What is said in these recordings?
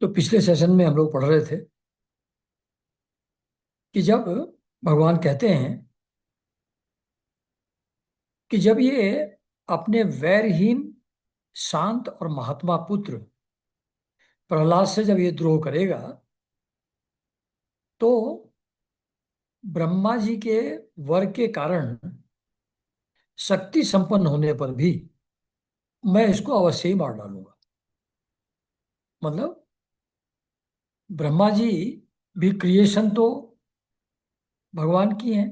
तो पिछले सेशन में हम लोग पढ़ रहे थे कि जब भगवान कहते हैं कि जब ये अपने वैरहीन शांत और महात्मा पुत्र प्रहलाद से जब ये द्रोह करेगा तो ब्रह्मा जी के वर के कारण शक्ति संपन्न होने पर भी मैं इसको अवश्य ही मार डालूंगा। मतलब ब्रह्मा जी भी क्रिएशन तो भगवान की हैं,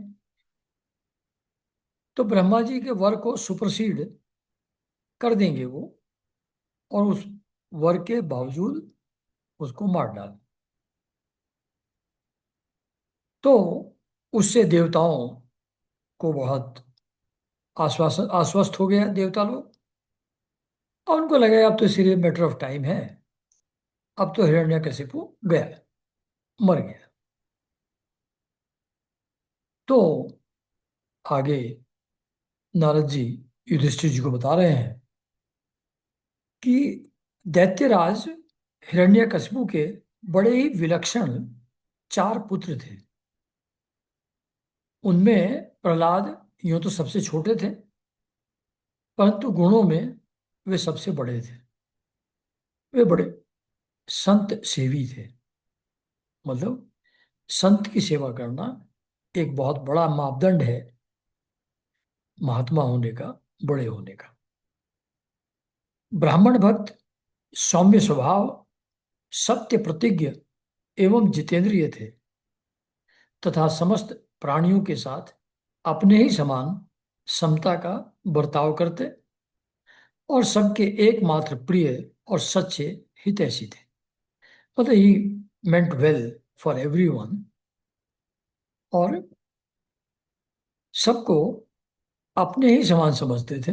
तो ब्रह्मा जी के वर को सुपरसीड कर देंगे वो, और उस वर के बावजूद उसको मार डाल। तो उससे देवताओं को बहुत आश्वस्त हो गया देवता लोग, और उनको लगा अब तो सिर्फ मैटर ऑफ टाइम है, अब तो हिरण्यकशिपु गया, मर गया। तो आगे नारद जी युधिष्ठिर जी को बता रहे हैं कि दैत्यराज हिरण्यकशिपु के बड़े ही विलक्षण चार पुत्र थे। उनमें प्रहलाद यूं तो सबसे छोटे थे, परंतु गुणों में वे सबसे बड़े थे। वे बड़े संत सेवी थे। मतलब संत की सेवा करना एक बहुत बड़ा मापदंड है महात्मा होने का, बड़े होने का। ब्राह्मण भक्त, सौम्य स्वभाव, सत्य प्रतिज्ञ एवं जितेंद्रिय थे, तथा समस्त प्राणियों के साथ अपने ही समान समता का बर्ताव करते और सबके एकमात्र प्रिय और सच्चे हितैषी थे। मतलब ही मेंट वेल फॉर एवरीवन, और सबको अपने ही समान समझते थे।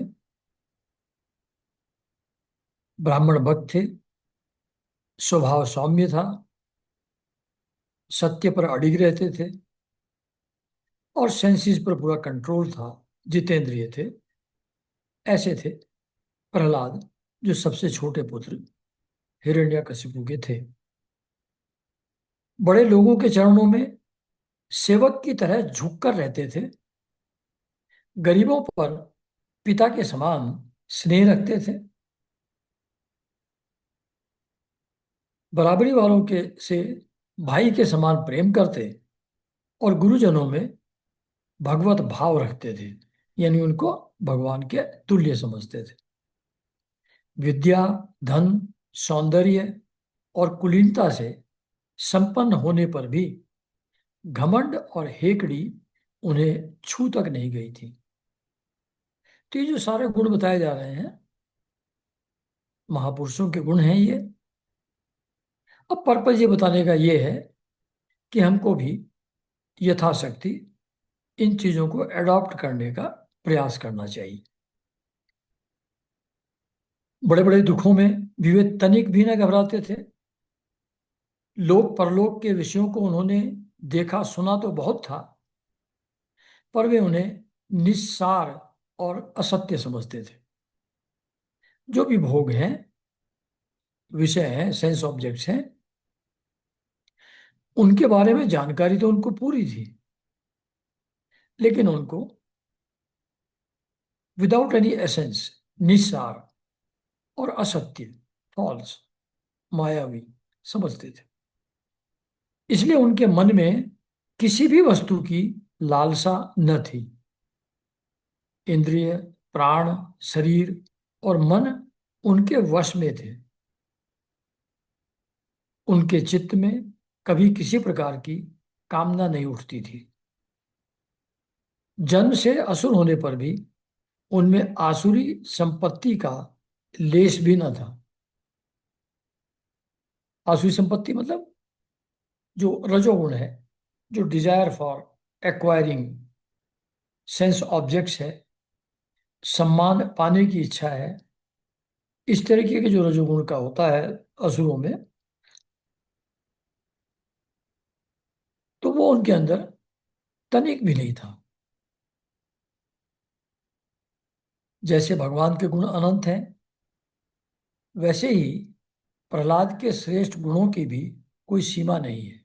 ब्राह्मण भक्त थे, स्वभाव सौम्य था, सत्य पर अडिग रहते थे, और सेंसेस पर पूरा कंट्रोल था, जितेंद्रिय थे। ऐसे थे प्रहलाद, जो सबसे छोटे पुत्र हिरण्यकशिपु के थे। बड़े लोगों के चरणों में सेवक की तरह झुककर रहते थे, गरीबों पर पिता के समान स्नेह रखते थे, बराबरी वालों के से भाई के समान प्रेम करते, और गुरुजनों में भगवत भाव रखते थे, यानी उनको भगवान के तुल्य समझते थे। विद्या, धन, सौंदर्य और कुलीनता से संपन्न होने पर भी घमंड और हेकड़ी उन्हें छू तक नहीं गई थी। तो ये जो सारे गुण बताए जा रहे हैं, महापुरुषों के गुण हैं ये। अब पर्पज ये बताने का ये है कि हमको भी यथाशक्ति इन चीजों को एडॉप्ट करने का प्रयास करना चाहिए। बड़े बड़े दुखों में भी वे तनिक भी न घबराते थे। लोक परलोक के विषयों को उन्होंने देखा सुना तो बहुत था, पर वे उन्हें निस्सार और असत्य समझते थे। जो भी भोग हैं, विषय हैं, सेंस ऑब्जेक्ट्स हैं, उनके बारे में जानकारी तो उनको पूरी थी, लेकिन उनको विदाउट एनी एसेंस, निस्सार और असत्य, फॉल्स, मायावी समझते थे। इसलिए उनके मन में किसी भी वस्तु की लालसा न थी। इंद्रिय, प्राण, शरीर और मन उनके वश में थे। उनके चित्त में कभी किसी प्रकार की कामना नहीं उठती थी। जन्म से असुर होने पर भी उनमें आसुरी संपत्ति का लेश भी न था। आसुरी संपत्ति मतलब जो रजोगुण है, जो desire for acquiring sense objects है, सम्मान पाने की इच्छा है, इस तरीके के जो रजोगुण का होता है असुरों में, तो वो उनके अंदर तनिक भी नहीं था। जैसे भगवान के गुण अनंत हैं, वैसे ही प्रहलाद के श्रेष्ठ गुणों की भी कोई सीमा नहीं है।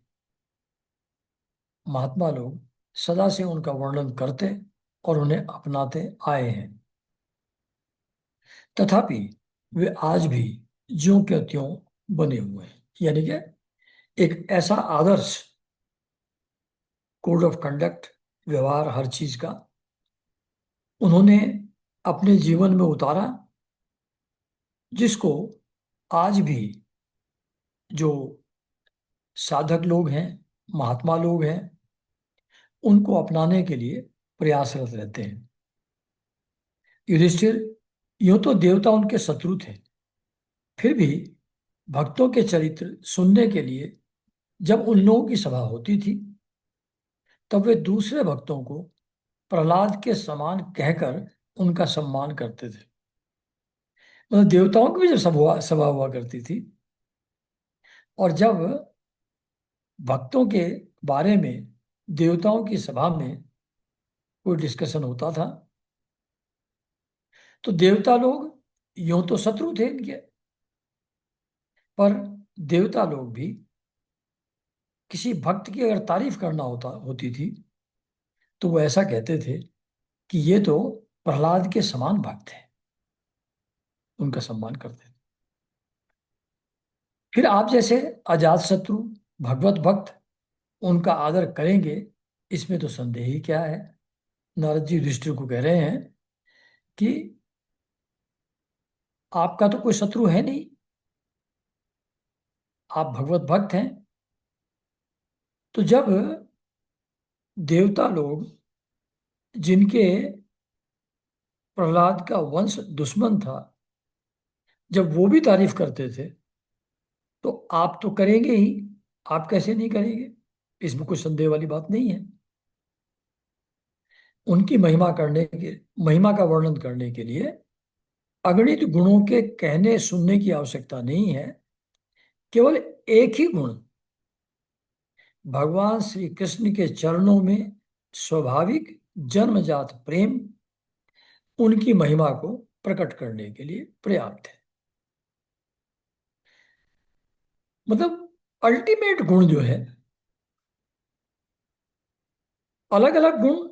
महात्मा लोग सदा से उनका वर्णन करते और उन्हें अपनाते आए हैं। तथापि वे आज भी ज्यों के त्यों बने हुए हैं। यानी कि एक ऐसा आदर्श कोड ऑफ कंडक्ट, व्यवहार हर चीज का उन्होंने अपने जीवन में उतारा, जिसको आज भी जो साधक लोग हैं, महात्मा लोग हैं, उनको अपनाने के लिए प्रयासरत रहते हैं। युधिष्ठिर, यूं तो देवता उनके शत्रु थे, फिर भी भक्तों के चरित्र सुनने के लिए जब उन लोगों की सभा होती थी, तब वे दूसरे भक्तों को प्रहलाद के समान कहकर उनका सम्मान करते थे। मतलब देवताओं की भी जब सभा सभा हुआ करती थी, और जब भक्तों के बारे में देवताओं की सभा में कोई डिस्कशन होता था, तो देवता लोग यूं तो शत्रु थे इनके, पर देवता लोग भी किसी भक्त की अगर तारीफ करना होती थी, तो वो ऐसा कहते थे कि ये तो प्रहलाद के समान भक्त है, उनका सम्मान करते थे। फिर आप जैसे अजात शत्रु भगवत भक्त उनका आदर करेंगे, इसमें तो संदेह ही क्या है। नारद जी युधिष्ठिर को कह रहे हैं कि आपका तो कोई शत्रु है नहीं, आप भगवत भक्त हैं। तो जब देवता लोग, जिनके प्रहलाद का वंश दुश्मन था, जब वो भी तारीफ करते थे, तो आप तो करेंगे ही, आप कैसे नहीं करेंगे, इसमें कोई संदेह वाली बात नहीं है। उनकी महिमा का वर्णन करने के लिए अगणित गुणों के कहने सुनने की आवश्यकता नहीं है। केवल एक ही गुण, भगवान श्री कृष्ण के चरणों में स्वाभाविक जन्मजात प्रेम, उनकी महिमा को प्रकट करने के लिए पर्याप्त है। मतलब अल्टीमेट गुण जो है, अलग अलग गुण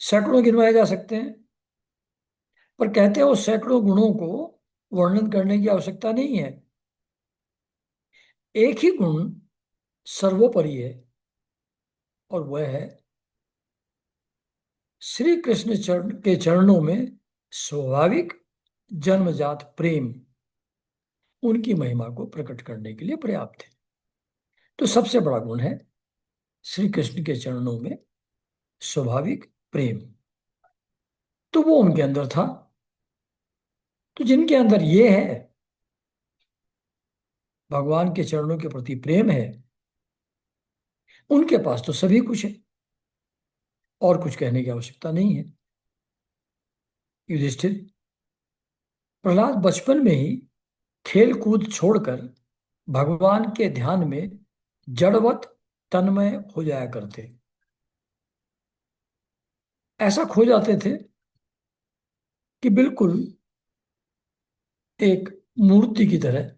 सैकड़ों गिनवाए जा सकते हैं, पर कहते हैं उस सैकड़ों गुणों को वर्णन करने की आवश्यकता नहीं है। एक ही गुण सर्वोपरि है, और वह है श्री कृष्ण चरण के चरणों में स्वाभाविक जन्मजात प्रेम, उनकी महिमा को प्रकट करने के लिए पर्याप्त है। तो सबसे बड़ा गुण है श्री कृष्ण के चरणों में स्वाभाविक प्रेम, तो वो उनके अंदर था। तो जिनके अंदर ये है, भगवान के चरणों के प्रति प्रेम है, उनके पास तो सभी कुछ है, और कुछ कहने की आवश्यकता नहीं है। युधिष्ठिर, प्रहलाद बचपन में ही खेल कूद छोड़कर भगवान के ध्यान में जड़वत तन्मय हो जाया करते। ऐसा खो जाते थे कि बिल्कुल एक मूर्ति की तरह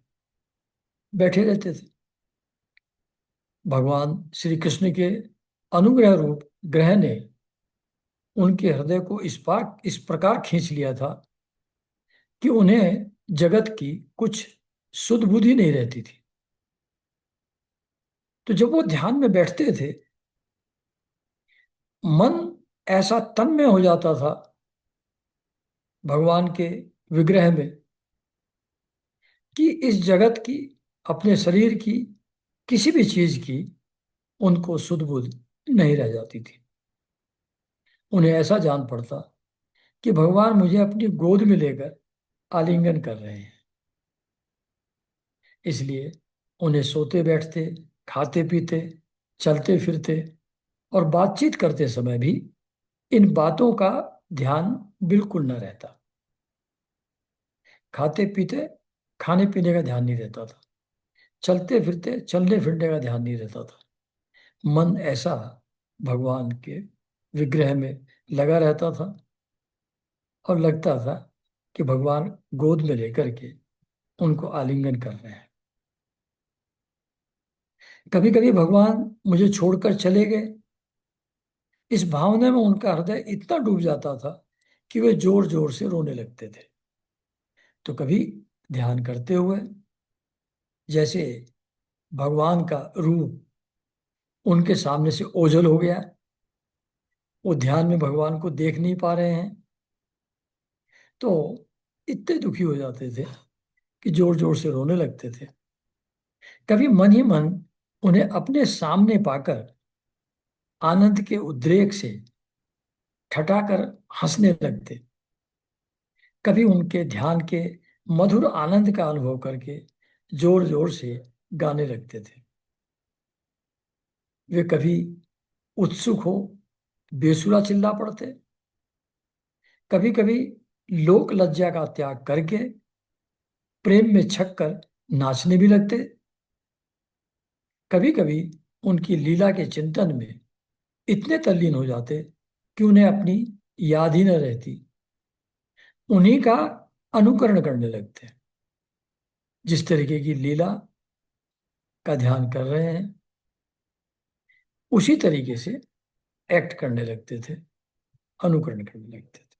बैठे रहते थे। भगवान श्री कृष्ण के अनुग्रह रूप ग्रह ने उनके हृदय को इस प्रकार खींच लिया था कि उन्हें जगत की कुछ सुध बुद्धि नहीं रहती थी। तो जब वो ध्यान में बैठते थे, मन ऐसा तन्मय हो जाता था भगवान के विग्रह में, कि इस जगत की, अपने शरीर की, किसी भी चीज की उनको सुध बुध नहीं रह जाती थी। उन्हें ऐसा जान पड़ता कि भगवान मुझे अपनी गोद में लेकर आलिंगन कर रहे हैं। इसलिए उन्हें सोते बैठते, खाते पीते, चलते फिरते और बातचीत करते समय भी इन बातों का ध्यान बिल्कुल न रहता। खाते पीते खाने पीने का ध्यान नहीं रहता था, चलते फिरते चलने फिरने का ध्यान नहीं रहता था। मन ऐसा भगवान के विग्रह में लगा रहता था, और लगता था कि भगवान गोद में लेकर के उनको आलिंगन कर रहे हैं। कभी कभी भगवान मुझे छोड़कर चले गए, इस भावना में उनका हृदय इतना डूब जाता था कि वे जोर जोर से रोने लगते थे। तो कभी ध्यान करते हुए जैसे भगवान का रूप उनके सामने से ओझल हो गया, वो ध्यान में भगवान को देख नहीं पा रहे हैं, तो इतने दुखी हो जाते थे कि जोर जोर से रोने लगते थे। कभी मन ही मन उन्हें अपने सामने पाकर आनंद के उद्रेक से ठठाकर हंसने लगते। कभी उनके ध्यान के मधुर आनंद का अनुभव करके जोर जोर से गाने लगते थे। वे कभी उत्सुक हो बेसुरा चिल्ला पड़ते, कभी कभी लोक लज्जा का त्याग करके प्रेम में छक कर नाचने भी लगते। कभी कभी उनकी लीला के चिंतन में इतने तल्लीन हो जाते कि उन्हें अपनी याद ही न रहती, उन्हीं का अनुकरण करने लगते। जिस तरीके की लीला का ध्यान कर रहे हैं उसी तरीके से एक्ट करने लगते थे, अनुकरण करने लगते थे।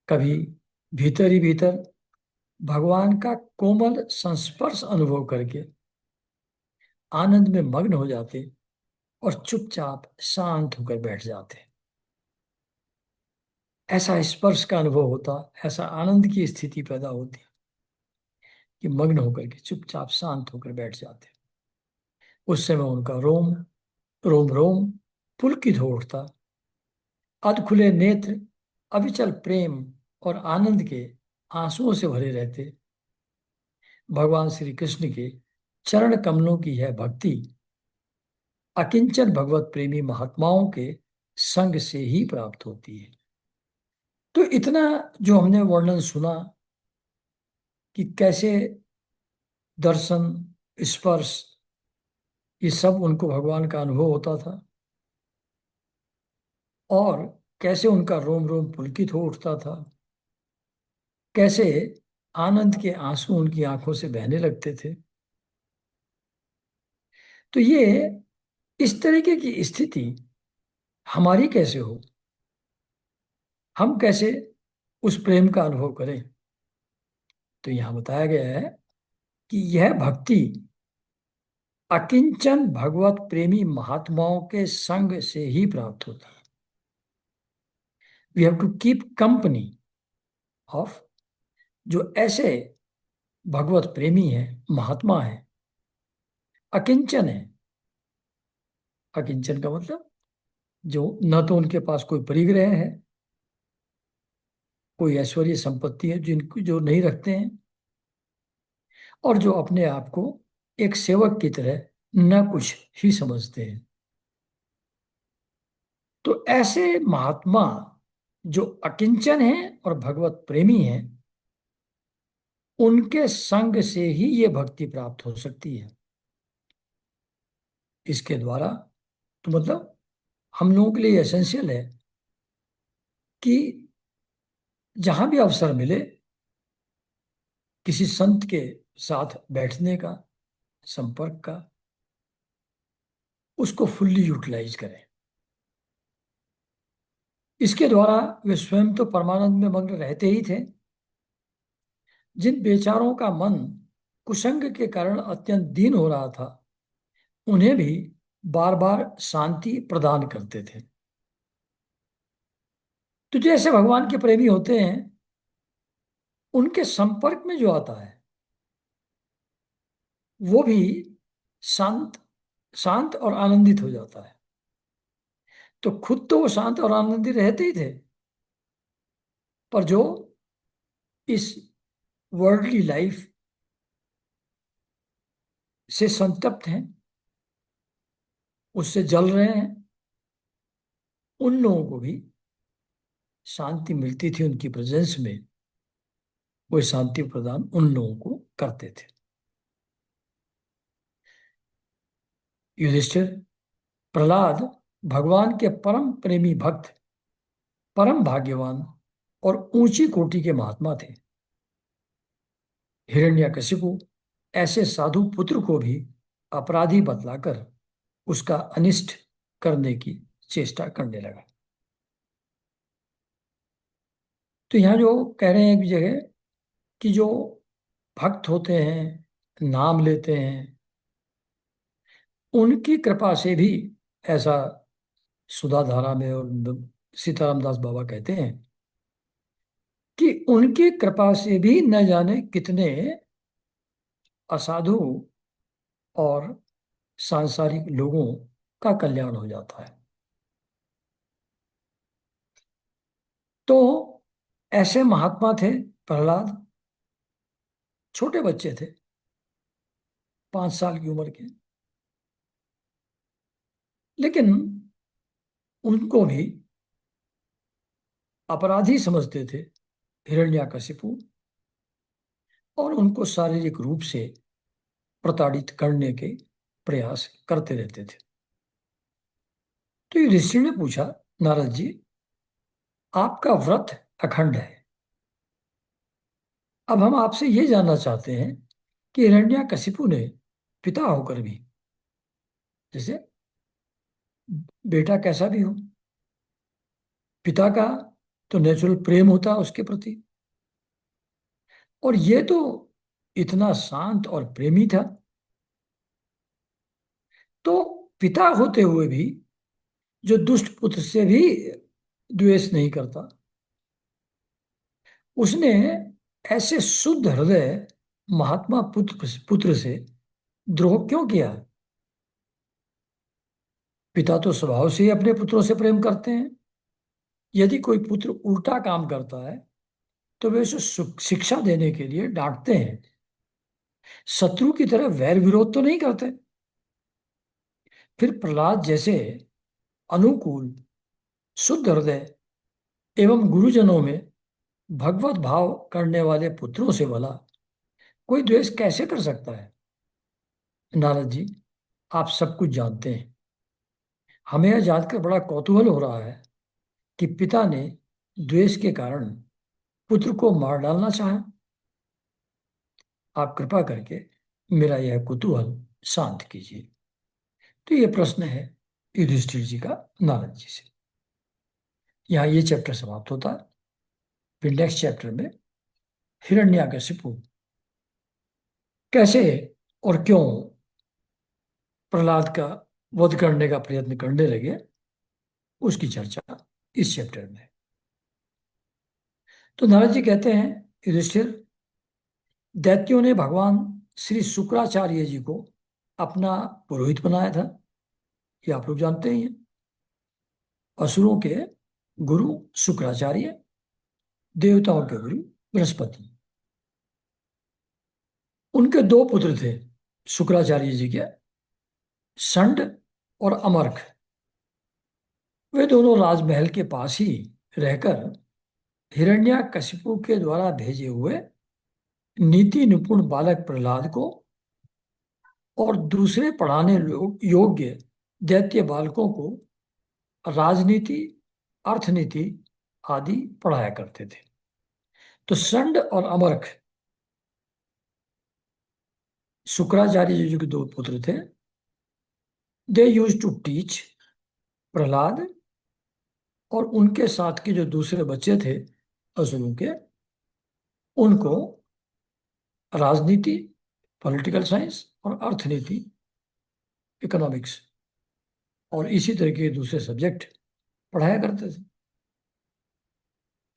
कभी भीतर ही भीतर भगवान का कोमल संस्पर्श अनुभव करके आनंद में मग्न हो जाते और चुपचाप शांत होकर बैठ जाते। ऐसा स्पर्श का अनुभव होता, ऐसा आनंद की स्थिति पैदा होती कि मग्न होकर के चुपचाप शांत होकर बैठ जाते। उस समय उनका रोम रोम रोम पुलकित हो उठता, अध खुले नेत्र अविचल प्रेम और आनंद के आंसुओं से भरे रहते। भगवान श्री कृष्ण के चरण कमलों की यह भक्ति अकिंचन भगवत प्रेमी महात्माओं के संग से ही प्राप्त होती है। तो इतना जो हमने वर्णन सुना कि कैसे दर्शन, स्पर्श, ये सब उनको भगवान का अनुभव होता था और कैसे उनका रोम रोम पुलकित हो उठता था, कैसे आनंद के आंसू उनकी आंखों से बहने लगते थे। तो ये इस तरीके की स्थिति हमारी कैसे हो, हम कैसे उस प्रेम का अनुभव करें। तो यहां बताया गया है कि यह भक्ति अकिंचन भगवत प्रेमी महात्माओं के संग से ही प्राप्त होता है। We have to keep company of जो ऐसे भगवत प्रेमी हैं, महात्मा हैं, अकिंचन है। अकिंचन का मतलब जो न तो उनके पास कोई परिग्रह है, कोई ऐश्वर्य संपत्ति है जिनको जो नहीं रखते हैं, और जो अपने आप को एक सेवक की तरह न कुछ ही समझते हैं। तो ऐसे महात्मा जो अकिंचन हैं और भगवत प्रेमी हैं, उनके संग से ही ये भक्ति प्राप्त हो सकती है। इसके द्वारा तो मतलब हम लोगों के लिए एसेंशियल है कि जहां भी अवसर मिले किसी संत के साथ बैठने का, संपर्क का, उसको फुल्ली यूटिलाइज करें। इसके द्वारा वे स्वयं तो परमानंद में मग्न रहते ही थे, जिन बेचारों का मन कुसंग के कारण अत्यंत दीन हो रहा था उन्हें भी बार बार शांति प्रदान करते थे। तो जैसे भगवान के प्रेमी होते हैं, उनके संपर्क में जो आता है वो भी शांत शांत और आनंदित हो जाता है। तो खुद तो वो शांत और आनंदित रहते ही थे, पर जो इस वर्ल्डली लाइफ से संतप्त हैं, उससे जल रहे हैं, उन लोगों को भी शांति मिलती थी उनकी प्रेजेंस में। वो शांति प्रदान उन लोगों को करते थे। युधिष्ठिर, प्रहलाद भगवान के परम प्रेमी भक्त, परम भाग्यवान और ऊंची कोटि के महात्मा थे। हिरण्यकशिपु ऐसे साधु पुत्र को भी अपराधी बतलाकर उसका अनिष्ट करने की चेष्टा करने लगा। तो यहाँ जो कह रहे हैं एक जगह कि जो भक्त होते हैं, नाम लेते हैं, उनकी कृपा से भी, ऐसा सुधा धारा में और सीताराम दास बाबा कहते हैं कि उनकी कृपा से भी न जाने कितने असाधु और सांसारिक लोगों का कल्याण हो जाता है। तो ऐसे महात्मा थे प्रहलाद। छोटे बच्चे थे, 5 साल की उम्र के, लेकिन उनको भी अपराधी समझते थे हिरण्यकशिपु, और उनको शारीरिक रूप से प्रताड़ित करने के प्रयास करते रहते थे। तो युधिष्ठिर ने पूछा, नारद जी, आपका व्रत अखंड है, अब हम आपसे ये जानना चाहते हैं कि हिरण्यकशिपु ने पिता होकर भी, जैसे बेटा कैसा भी हो, पिता का तो नेचुरल प्रेम होता है उसके प्रति, और ये तो इतना शांत और प्रेमी था, तो पिता होते हुए भी जो दुष्ट पुत्र से भी द्वेष नहीं करता, उसने ऐसे शुद्ध हृदय महात्मा पुत्र पुत्र से द्रोह क्यों किया? पिता तो स्वभाव से ही अपने पुत्रों से प्रेम करते हैं। यदि कोई पुत्र उल्टा काम करता है तो वे उसे शिक्षा देने के लिए डांटते हैं, शत्रु की तरह वैर विरोध तो नहीं करते। फिर प्रहलाद जैसे अनुकूल, शुद्ध हृदय एवं गुरुजनों में भगवत भाव करने वाले पुत्रों से भला कोई द्वेष कैसे कर सकता है? नारद जी, आप सब कुछ जानते हैं। हमें यह जानकर बड़ा कौतूहल हो रहा है कि पिता ने द्वेष के कारण पुत्र को मार डालना चाहा। आप कृपा करके मेरा यह कुतूहल शांत कीजिए। तो ये प्रश्न है युधिष्ठिर जी का नारद जी से। यहाँ ये चैप्टर समाप्त होता है। फिर नेक्स्ट चैप्टर में हिरण्यकशिपु कैसे और क्यों प्रहलाद का वध करने का प्रयत्न करने लगे, उसकी चर्चा इस चैप्टर में। तो नारद जी कहते हैं, युधिष्ठिर, दैत्यों ने भगवान श्री शुक्राचार्य जी को अपना पुरोहित बनाया था, ये आप लोग जानते ही हैं। असुरों के गुरु शुक्राचार्य, देवताओं के गुरु बृहस्पति। उनके 2 पुत्र थे शुक्राचार्य जी के, षंड और अमरख। वे दोनों राजमहल के पास ही रहकर हिरण्यकशिपु के द्वारा भेजे हुए नीति निपुण बालक प्रहलाद को और दूसरे पढ़ाने योग्य दैत्य बालकों को राजनीति, अर्थनीति आदि पढ़ाया करते थे। तो षंड और अमरख शुक्राचार्य जी के 2 पुत्र थे। दे यूज टू टीच प्रहलाद, और उनके साथ के जो दूसरे बच्चे थे असुरों के, उनको राजनीति, पॉलिटिकल साइंस, और अर्थनीति, इकोनॉमिक्स, और इसी तरह के दूसरे सब्जेक्ट पढ़ाया करते थे।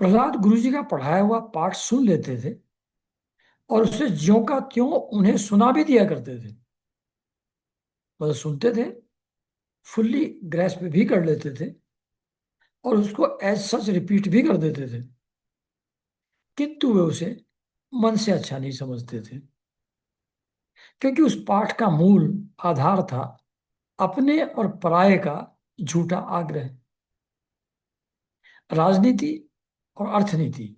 प्रहलाद गुरु जी का पढ़ाया हुआ पाठ सुन लेते थे और उसे ज्यों का त्यों उन्हें सुना भी दिया करते थे। मतलब सुनते थे, फुल्ली ग्रैस्प भी कर लेते थे, और उसको एज सच रिपीट भी कर देते थे, किंतु वे उसे मन से अच्छा नहीं समझते थे, क्योंकि उस पाठ का मूल आधार था अपने और पराये का झूठा आग्रह। राजनीति और अर्थनीति,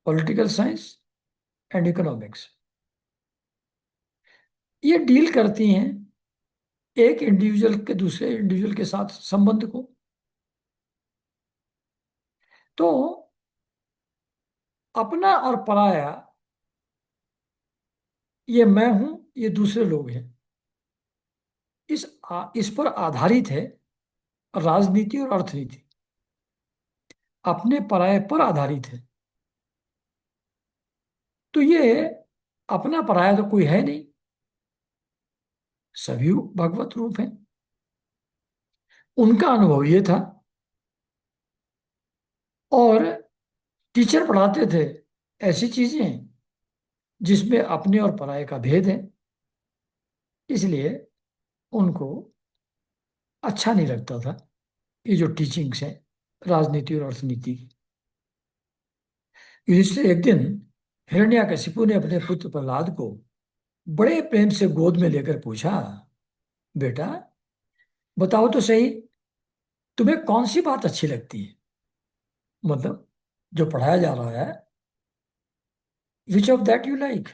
पॉलिटिकल साइंस एंड इकोनॉमिक्स, ये डील करती हैं एक इंडिविजुअल के दूसरे इंडिविजुअल के साथ संबंध को। तो अपना और पराया ये मैं हूं, ये दूसरे लोग हैं। इस पर आधारित है राजनीति और अर्थनीति। अपने पराये पर आधारित है। तो ये अपना पराया तो कोई है नहीं, सभी भगवत रूप हैं। उनका अनुभव ये था। और टीचर पढ़ाते थे ऐसी चीजें जिसमें अपने और पराये का भेद है, इसलिए उनको अच्छा नहीं लगता था ये जो टीचिंग्स हैं राजनीति और अर्थनीति की। युधिष्ठिर एक दिन हिरण्यकशिपु ने अपने पुत्र प्रहलाद को बड़े प्रेम से गोद में लेकर पूछा, बेटा बताओ तो सही, तुम्हें कौन सी बात अच्छी लगती है? मतलब जो पढ़ाया जा रहा है, which of that you like.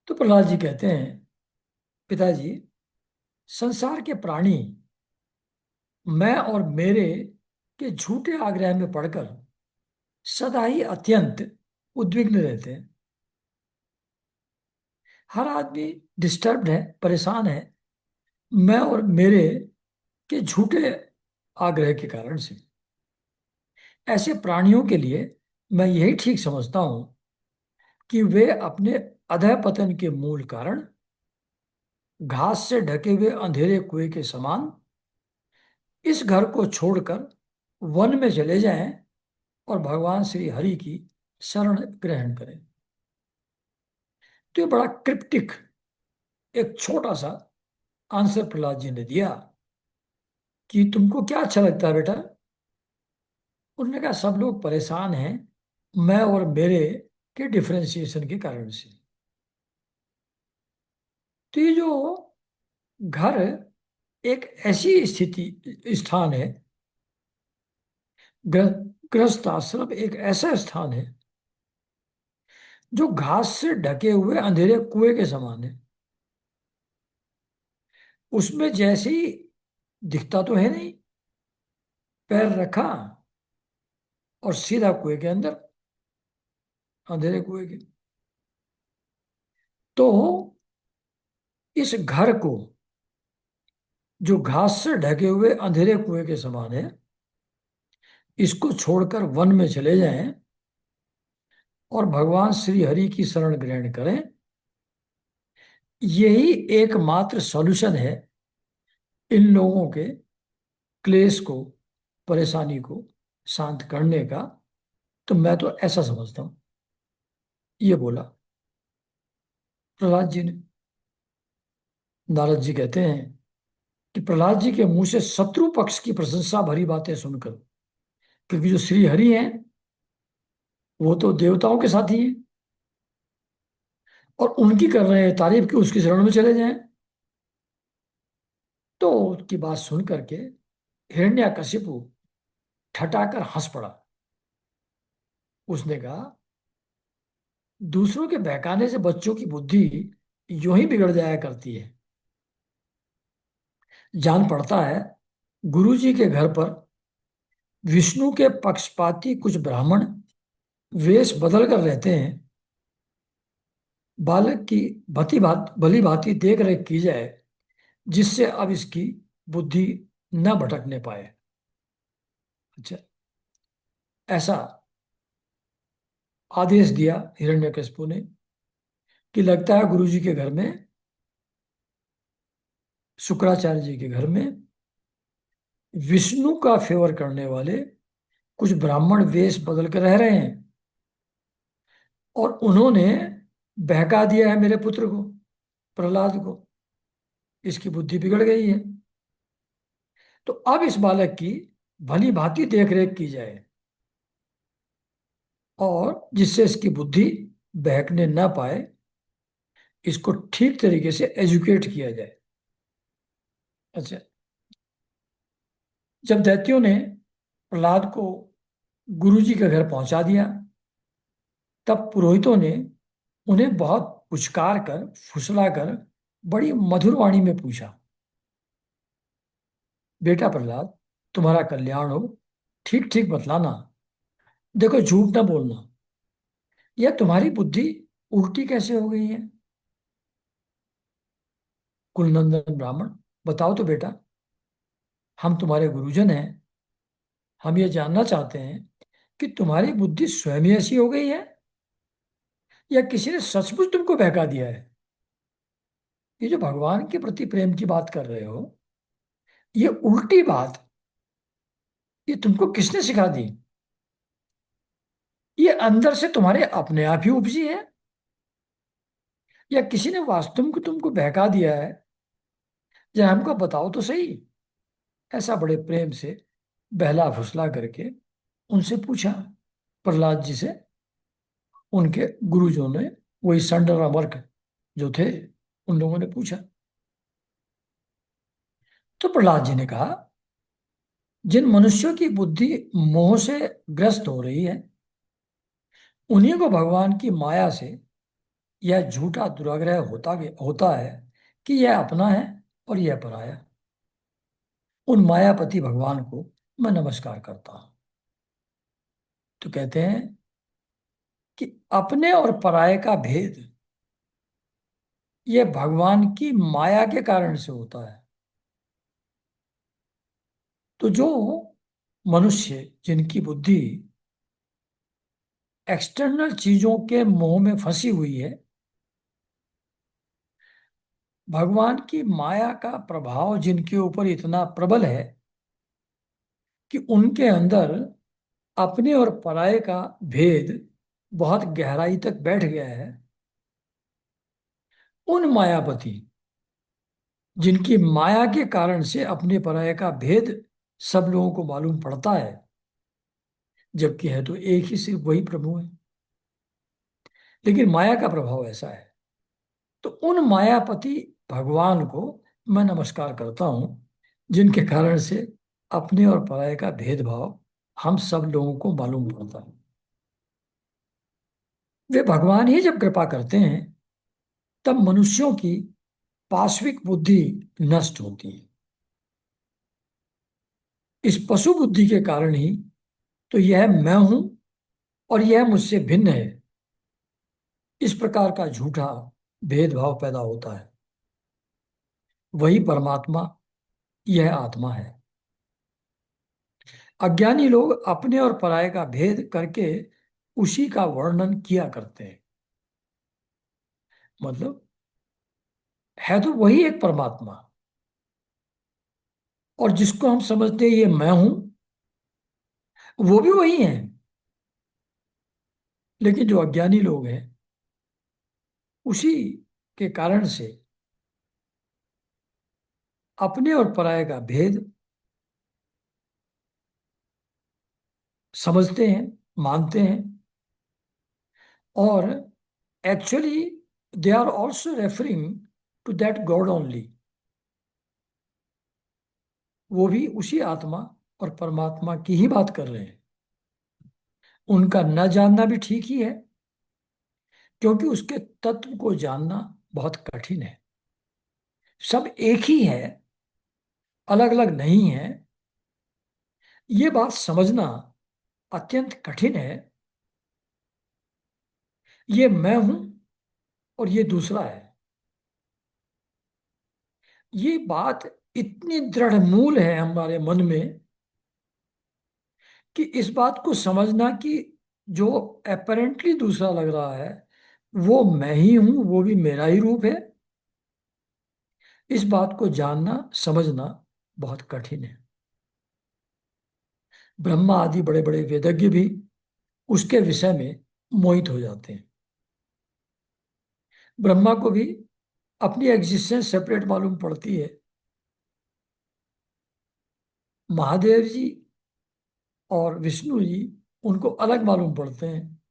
तो प्रहलाद जी कहते हैं, पिताजी संसार के प्राणी मैं और मेरे के झूठे आग्रह में पड़कर सदा ही अत्यंत उद्विग्न रहते हैं। हर आदमी डिस्टर्ब्ड है, परेशान है, मैं और मेरे के झूठे आग्रह के कारण से। ऐसे प्राणियों के लिए मैं यही ठीक समझता हूं कि वे अपने अधः पतन के मूल कारण घास से ढके हुए अंधेरे कुएं के समान इस घर को छोड़कर वन में चले जाएं और भगवान श्री हरि की शरण ग्रहण करें। तो ये बड़ा क्रिप्टिक एक छोटा सा आंसर प्रहलाद जी ने दिया कि तुमको क्या अच्छा लगता है बेटा। उन्होंने कहा सब लोग परेशान हैं मैं और मेरे के डिफरेंशिएशन के कारण से। तो ये जो घर एक ऐसी स्थिति स्थान है, गृहस्थ आश्रम एक ऐसा स्थान है जो घास से ढके हुए अंधेरे कुएं के समान है। उसमें जैसे ही दिखता तो है नहीं, पैर रखा और सीधा कुएं के अंदर, अंधेरे कुएं के। तो इस घर को जो घास से ढके हुए अंधेरे कुएं के समान है, इसको छोड़कर वन में चले जाएं और भगवान श्री हरि की शरण ग्रहण करें। यही एकमात्र सॉल्यूशन है इन लोगों के क्लेश को, परेशानी को शांत करने का। तो मैं तो ऐसा समझता हूं, ये बोला प्रहलाद जी ने। नारद जी कहते हैं कि प्रहलाद जी के मुंह से शत्रु पक्ष की प्रशंसा भरी बातें सुनकर, क्योंकि जो श्री हरि हैं वो तो देवताओं के साथी हैं और उनकी कर रहे हैं तारीफ कि उसकी शरण में चले जाएं। तो उसकी बात सुन करके हिरण्यकशिपु ठठाकर हंस पड़ा। उसने कहा, दूसरों के बहकाने से बच्चों की बुद्धि यूं ही बिगड़ जाया करती है। जान पड़ता है गुरु जी के घर पर विष्णु के पक्षपाती कुछ ब्राह्मण वेश बदल कर रहते हैं। बालक की भली भांति देख रेख की जाए, जिससे अब इसकी बुद्धि न भटकने पाए। अच्छा, ऐसा आदेश दिया हिरण्यकशिपु ने कि लगता है गुरु जी के घर में, शुक्राचार्य जी के घर में विष्णु का फेवर करने वाले कुछ ब्राह्मण वेश बदल कर रह रहे हैं और उन्होंने बहका दिया है मेरे पुत्र को, प्रहलाद को। इसकी बुद्धि बिगड़ गई है। तो अब इस बालक की भली भांति देख रेख की जाए और जिससे इसकी बुद्धि बहकने ना पाए, इसको ठीक तरीके से एजुकेट किया जाए। अच्छा, जब दैत्यों ने प्रहलाद को गुरु जी के घर पहुंचा दिया, तब पुरोहितों ने उन्हें बहुत पुचकार कर, फुसला कर बड़ी मधुर वाणी में पूछा, बेटा प्रहलाद तुम्हारा कल्याण हो, ठीक ठीक बतलाना, देखो झूठ ना बोलना। यह तुम्हारी बुद्धि उल्टी कैसे हो गई है? कुलनंदन ब्राह्मण, बताओ तो बेटा, हम तुम्हारे गुरुजन हैं। हम ये जानना चाहते हैं कि तुम्हारी बुद्धि स्वयं ही ऐसी हो गई है, या किसी ने सचमुच तुमको बहका दिया है? ये जो भगवान के प्रति प्रेम की बात कर रहे हो, ये उल्टी बात, ये तुमको किसने सिखा दी? ये अंदर से तुम्हारे अपने आप ही उपजी है, या किसी ने वास्तव में तुमको बहका दिया है? या हमको बताओ तो सही। ऐसा बड़े प्रेम से बहला फुसला करके उनसे पूछा, प्रहलाद जी से। उनके गुरुजों ने, वही संडर अमर्क जो थे, उन लोगों ने पूछा। तो प्रहलाद जी ने कहा, जिन मनुष्यों की बुद्धि मोह से ग्रस्त हो रही है, उन्हीं को भगवान की माया से यह झूठा दुराग्रह होता है कि यह अपना है और यह पराया। उन मायापति भगवान को मैं नमस्कार करता हूं। तो कहते हैं कि अपने और पराये का भेद यह भगवान की माया के कारण से होता है। तो जो मनुष्य, जिनकी बुद्धि एक्सटर्नल चीजों के मोह में फंसी हुई है, भगवान की माया का प्रभाव जिनके ऊपर इतना प्रबल है कि उनके अंदर अपने और पराये का भेद बहुत गहराई तक बैठ गया है, उन मायापति, जिनकी माया के कारण से अपने पराये का भेद सब लोगों को मालूम पड़ता है, जबकि है तो एक ही, सिर्फ वही प्रभु है, लेकिन माया का प्रभाव ऐसा है। तो उन मायापति भगवान को मैं नमस्कार करता हूं, जिनके कारण से अपने और पराये का भेदभाव हम सब लोगों को मालूम पड़ता है। वे भगवान ही जब कृपा करते हैं, तब मनुष्यों की पाश्विक बुद्धि नष्ट होती है। इस पशु बुद्धि के कारण ही तो यह मैं हूं और यह मुझसे भिन्न है, इस प्रकार का झूठा भेदभाव पैदा होता है। वही परमात्मा, यह आत्मा है। अज्ञानी लोग अपने और पराये का भेद करके उसी का वर्णन किया करते हैं। मतलब है तो वही एक परमात्मा, और जिसको हम समझते हैं ये मैं हूं, वो भी वही है। लेकिन जो अज्ञानी लोग हैं, उसी के कारण से अपने और पराये का भेद समझते हैं, मानते हैं, और actually they are also referring to that God only. वो भी उसी आत्मा और परमात्मा की ही बात कर रहे हैं। उनका न जानना भी ठीक ही है, क्योंकि उसके तत्व को जानना बहुत कठिन है। सब एक ही है, अलग अलग नहीं है। ये बात समझना अत्यंत कठिन है। ये मैं हूं और ये दूसरा है। ये बात इतनी दृढ़ मूल है हमारे मन में कि इस बात को समझना कि जो अपेरेंटली दूसरा लग रहा है, वो मैं ही हूं, वो भी मेरा ही रूप है, इस बात को जानना, समझना बहुत कठिन है। ब्रह्मा आदि बड़े बड़े वेदज्ञ भी उसके विषय में मोहित हो जाते हैं। ब्रह्मा को भी अपनी एग्जिस्टेंस सेपरेट मालूम पड़ती है। महादेव जी और विष्णु जी उनको अलग मालूम पड़ते हैं।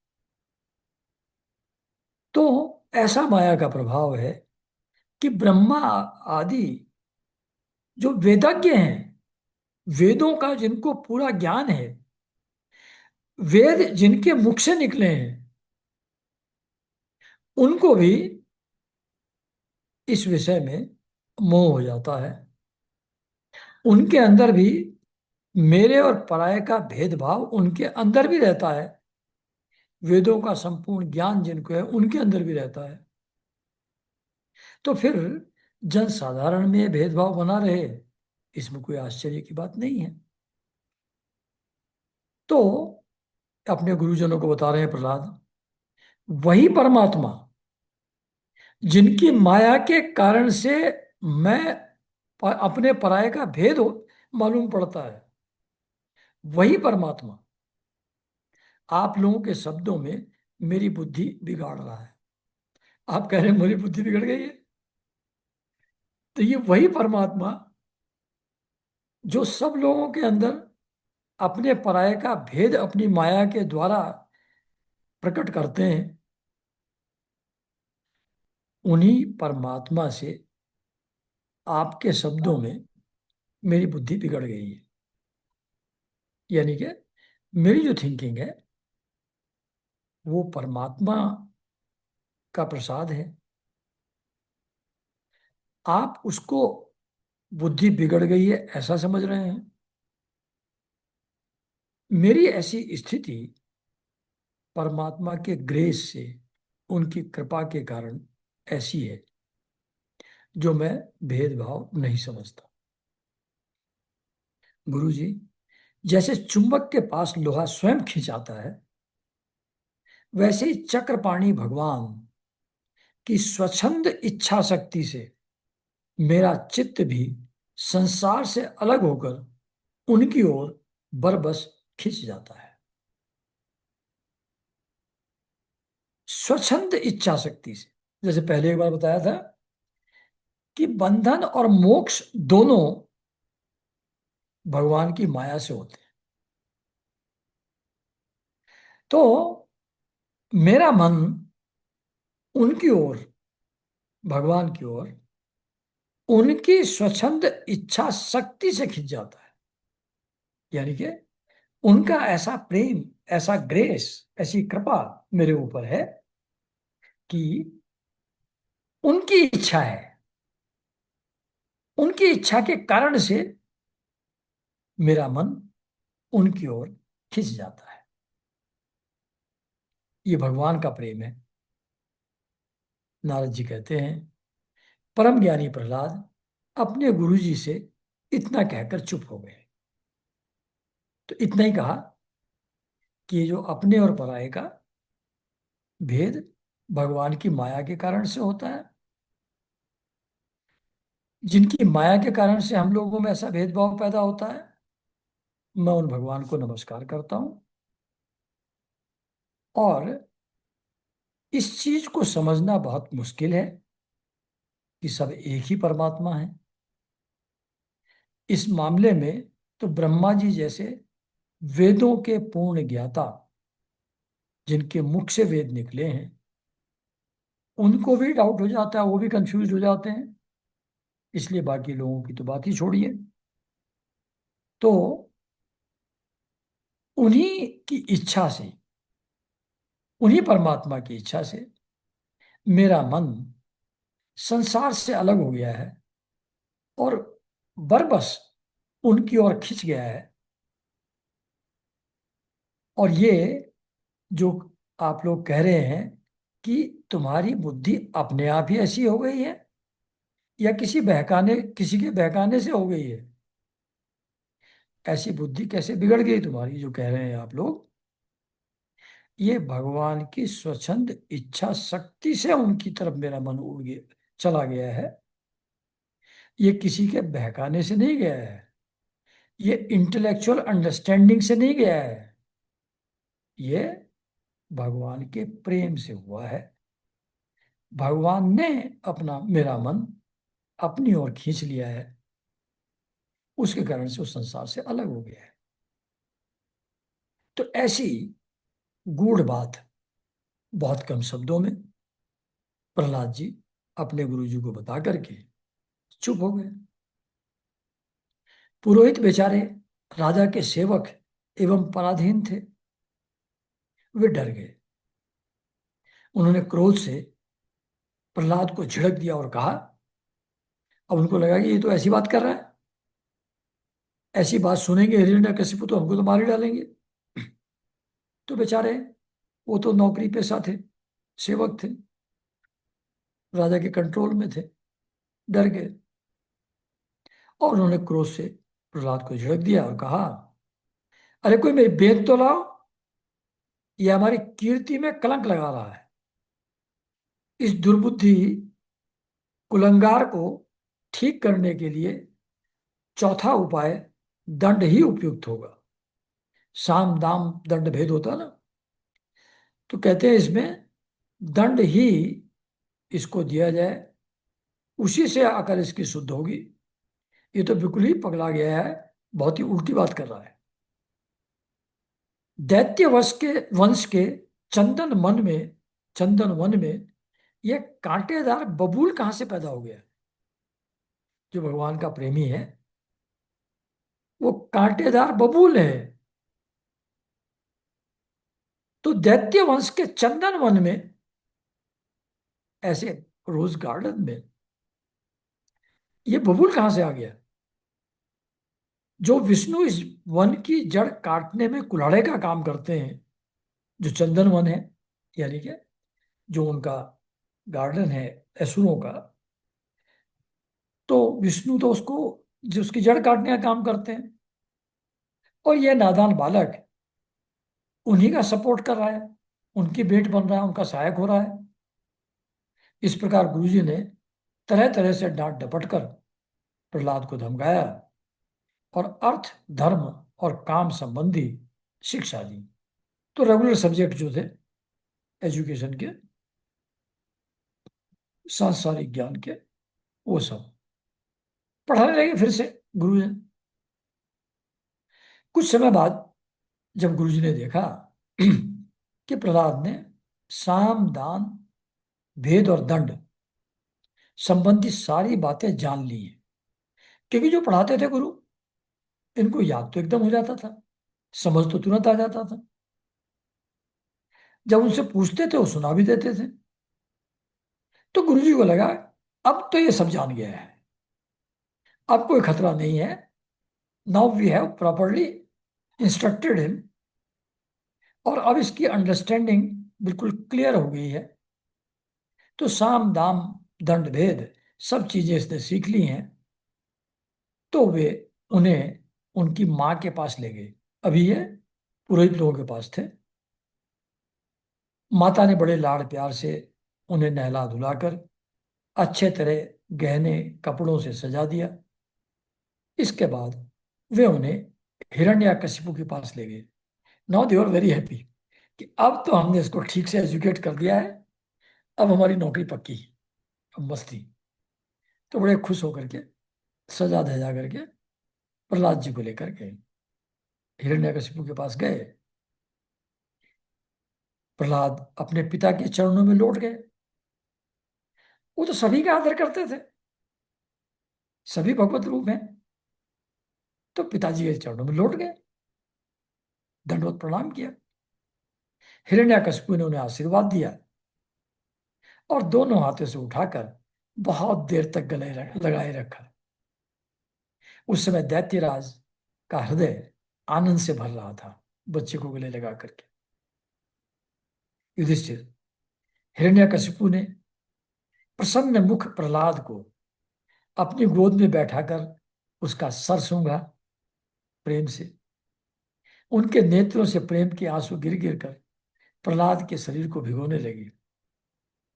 तो ऐसा माया का प्रभाव है कि ब्रह्मा आदि जो वेदज्ञ हैं, वेदों का जिनको पूरा ज्ञान है, वेद जिनके मुख से निकले हैं, उनको भी इस विषय में मोह हो जाता है। उनके अंदर भी मेरे और पराये का भेदभाव उनके अंदर भी रहता है, वेदों का संपूर्ण ज्ञान जिनको है उनके अंदर भी रहता है, तो फिर जन साधारण में भेदभाव बना रहे, इसमें कोई आश्चर्य की बात नहीं है। तो अपने गुरुजनों को बता रहे हैं प्रहलाद, वही परमात्मा जिनकी माया के कारण से मैं अपने पराये का भेद मालूम पड़ता है, वही परमात्मा आप लोगों के शब्दों में मेरी बुद्धि बिगाड़ रहा है। आप कह रहे हैं मेरी बुद्धि बिगड़ गई है, तो ये वही परमात्मा जो सब लोगों के अंदर अपने पराये का भेद अपनी माया के द्वारा प्रकट करते हैं, उन्हीं परमात्मा से आपके शब्दों में मेरी बुद्धि बिगड़ गई है। यानी कि मेरी जो थिंकिंग है वो परमात्मा का प्रसाद है, आप उसको बुद्धि बिगड़ गई है ऐसा समझ रहे हैं। मेरी ऐसी स्थिति परमात्मा के ग्रेस से, उनकी कृपा के कारण ऐसी है, जो मैं भेदभाव नहीं समझता। गुरु जी, जैसे चुंबक के पास लोहा स्वयं खिंचाता है, वैसे ही चक्रपाणी भगवान की स्वच्छंद इच्छा शक्ति से मेरा चित्त भी संसार से अलग होकर उनकी ओर बरबस खिंच जाता है। स्वच्छंद इच्छा शक्ति से, जैसे पहले एक बार बताया था कि बंधन और मोक्ष दोनों भगवान की माया से होते हैं। तो मेरा मन उनकी ओर, भगवान की ओर, उनकी स्वच्छंद इच्छा शक्ति से खिंच जाता है। यानी कि उनका ऐसा प्रेम, ऐसा ग्रेस, ऐसी कृपा मेरे ऊपर है कि उनकी इच्छा है, उनकी इच्छा के कारण से मेरा मन उनकी ओर खिंच जाता है। ये भगवान का प्रेम है। नारद जी कहते हैं, परम ज्ञानी प्रहलाद अपने गुरु जी से इतना कहकर चुप हो गए। तो इतना ही कहा कि ये जो अपने और पराये का भेद भगवान की माया के कारण से होता है, जिनकी माया के कारण से हम लोगों में ऐसा भेदभाव पैदा होता है, मैं उन भगवान को नमस्कार करता हूं। और इस चीज को समझना बहुत मुश्किल है कि सब एक ही परमात्मा है। इस मामले में तो ब्रह्मा जी जैसे वेदों के पूर्ण ज्ञाता, जिनके मुख से वेद निकले हैं, उनको भी डाउट हो जाता है, वो भी कंफ्यूज हो जाते हैं। इसलिए बाकी लोगों की तो बात ही छोड़िए। तो उन्हीं की इच्छा से, उन्हीं परमात्मा की इच्छा से मेरा मन संसार से अलग हो गया है और बरबस उनकी ओर खिंच गया है। और ये जो आप लोग कह रहे हैं कि तुम्हारी बुद्धि अपने आप ही ऐसी हो गई है या किसी के बहकाने से हो गई है, ऐसी बुद्धि कैसे बिगड़ गई तुम्हारी जो कह रहे हैं आप लोग, ये भगवान की स्वच्छंद इच्छा शक्ति से उनकी तरफ मेरा मन उड़ गया, चला गया है। ये किसी के बहकाने से नहीं गया है, ये इंटेलेक्चुअल अंडरस्टैंडिंग से नहीं गया है, ये भगवान के प्रेम से हुआ है। भगवान ने अपना मेरा मन अपनी ओर खींच लिया है, उसके कारण से उस संसार से अलग हो गया है। तो ऐसी गूढ़ बात बहुत कम शब्दों में प्रहलाद जी अपने गुरु जी को बता करके चुप हो गए। पुरोहित बेचारे राजा के सेवक एवं पराधीन थे, वे डर गए। उन्होंने क्रोध से प्रहलाद को झिड़क दिया और कहा, अब उनको लगा कि ये तो ऐसी बात कर रहा है, ऐसी बात सुनेंगे हिरण्यकशिपु तो हमको तो मार ही डालेंगे। तो बेचारे वो तो नौकरी पेशा थे, सेवक थे, राजा के कंट्रोल में थे, डर गए और उन्होंने क्रोध से प्रहलाद को झिड़क दिया और कहा, अरे कोई मेरी बेद तो लाओ, ये हमारी कीर्ति में कलंक लगा रहा है। इस दुर्बुद्धि कुलंगार को ठीक करने के लिए चौथा उपाय दंड ही उपयुक्त होगा। साम दाम दंड भेद होता ना, तो कहते हैं इसमें दंड ही इसको दिया जाए, उसी से अकल इसकी शुद्ध होगी। ये तो बिल्कुल ही पगला गया है, बहुत ही उल्टी बात कर रहा है। दैत्य वंश के चंदन मन में चंदन वन में यह कांटेदार बबूल कहां से पैदा हो गया? जो भगवान का प्रेमी है वो कांटेदार बबूल है। तो दैत्य वंश के चंदन वन में, ऐसे रोज गार्डन में, ये बबूल कहां से आ गया? जो विष्णु इस वन की जड़ काटने में कुल्हाड़े का काम करते हैं, जो चंदन वन है, यानी कि जो उनका गार्डन है असुरों का, तो विष्णु तो उसको, जो उसकी जड़ काटने का काम करते हैं, और यह नादान बालक उन्हीं का सपोर्ट कर रहा है, उनकी भेंट बन रहा है, उनका सहायक हो रहा है। इस प्रकार गुरुजी ने तरह तरह से डांट डपट कर प्रहलाद को धमकाया और अर्थ, धर्म और काम संबंधी शिक्षा दी। तो रेगुलर सब्जेक्ट जो थे एजुकेशन के, सांसारिक ज्ञान के, वो सब पढ़ाने लगे फिर से गुरु ने। कुछ समय बाद जब गुरुजी ने देखा कि प्रहलाद ने साम दान भेद और दंड संबंधी सारी बातें जान ली हैं, क्योंकि जो पढ़ाते थे गुरु, इनको याद तो एकदम हो जाता था, समझ तो तुरंत आ जाता था। जब उनसे पूछते थे वो सुना भी देते थे। तो गुरुजी को लगा अब तो ये सब जान गया है, अब कोई खतरा नहीं है। Now we have properly instructed him, और अब इसकी अंडरस्टैंडिंग बिल्कुल क्लियर हो गई है। तो साम दाम दंड भेद सब चीजें इसने सीख ली हैं। तो वे उन्हें उनकी माँ के पास ले गए। अभी ये पुरोहित लोगों के पास थे। माता ने बड़े लाड़ प्यार से उन्हें नहला धुलाकर अच्छे तरह गहने कपड़ों से सजा दिया। इसके बाद वे उन्हें हिरण्यकशिपु के पास ले गए। Now they are very happy कि अब तो हमने इसको ठीक से एजुकेट कर दिया है, अब हमारी नौकरी पक्की, अब मस्ती। तो बड़े खुश होकर के सजा धजा करके प्रहलाद जी को लेकर गए, हिरण्यकशिपु के पास गए। प्रहलाद अपने पिता के चरणों में लौट गए। वो तो सभी का आदर करते थे, सभी भगवत रूप हैं। तो पिताजी के चरणों में लौट गए, दंडवत प्रणाम किया। हिरण्यकशिपु ने उन्हें आशीर्वाद दिया और दोनों हाथों से उठाकर बहुत देर तक गले लगाए रखा। उस समय दैत्यराज का हृदय आनंद से भर रहा था, बच्चे को गले लगा करके। युधिष्ठिर, हिरण्यकशिपु ने प्रसन्न मुख प्रहलाद को अपनी गोद में बैठाकर उसका सर सूंघा प्रेम से। उनके नेत्रों से प्रेम के आंसू गिर गिर कर प्रहलाद के शरीर को भिगोने लगे।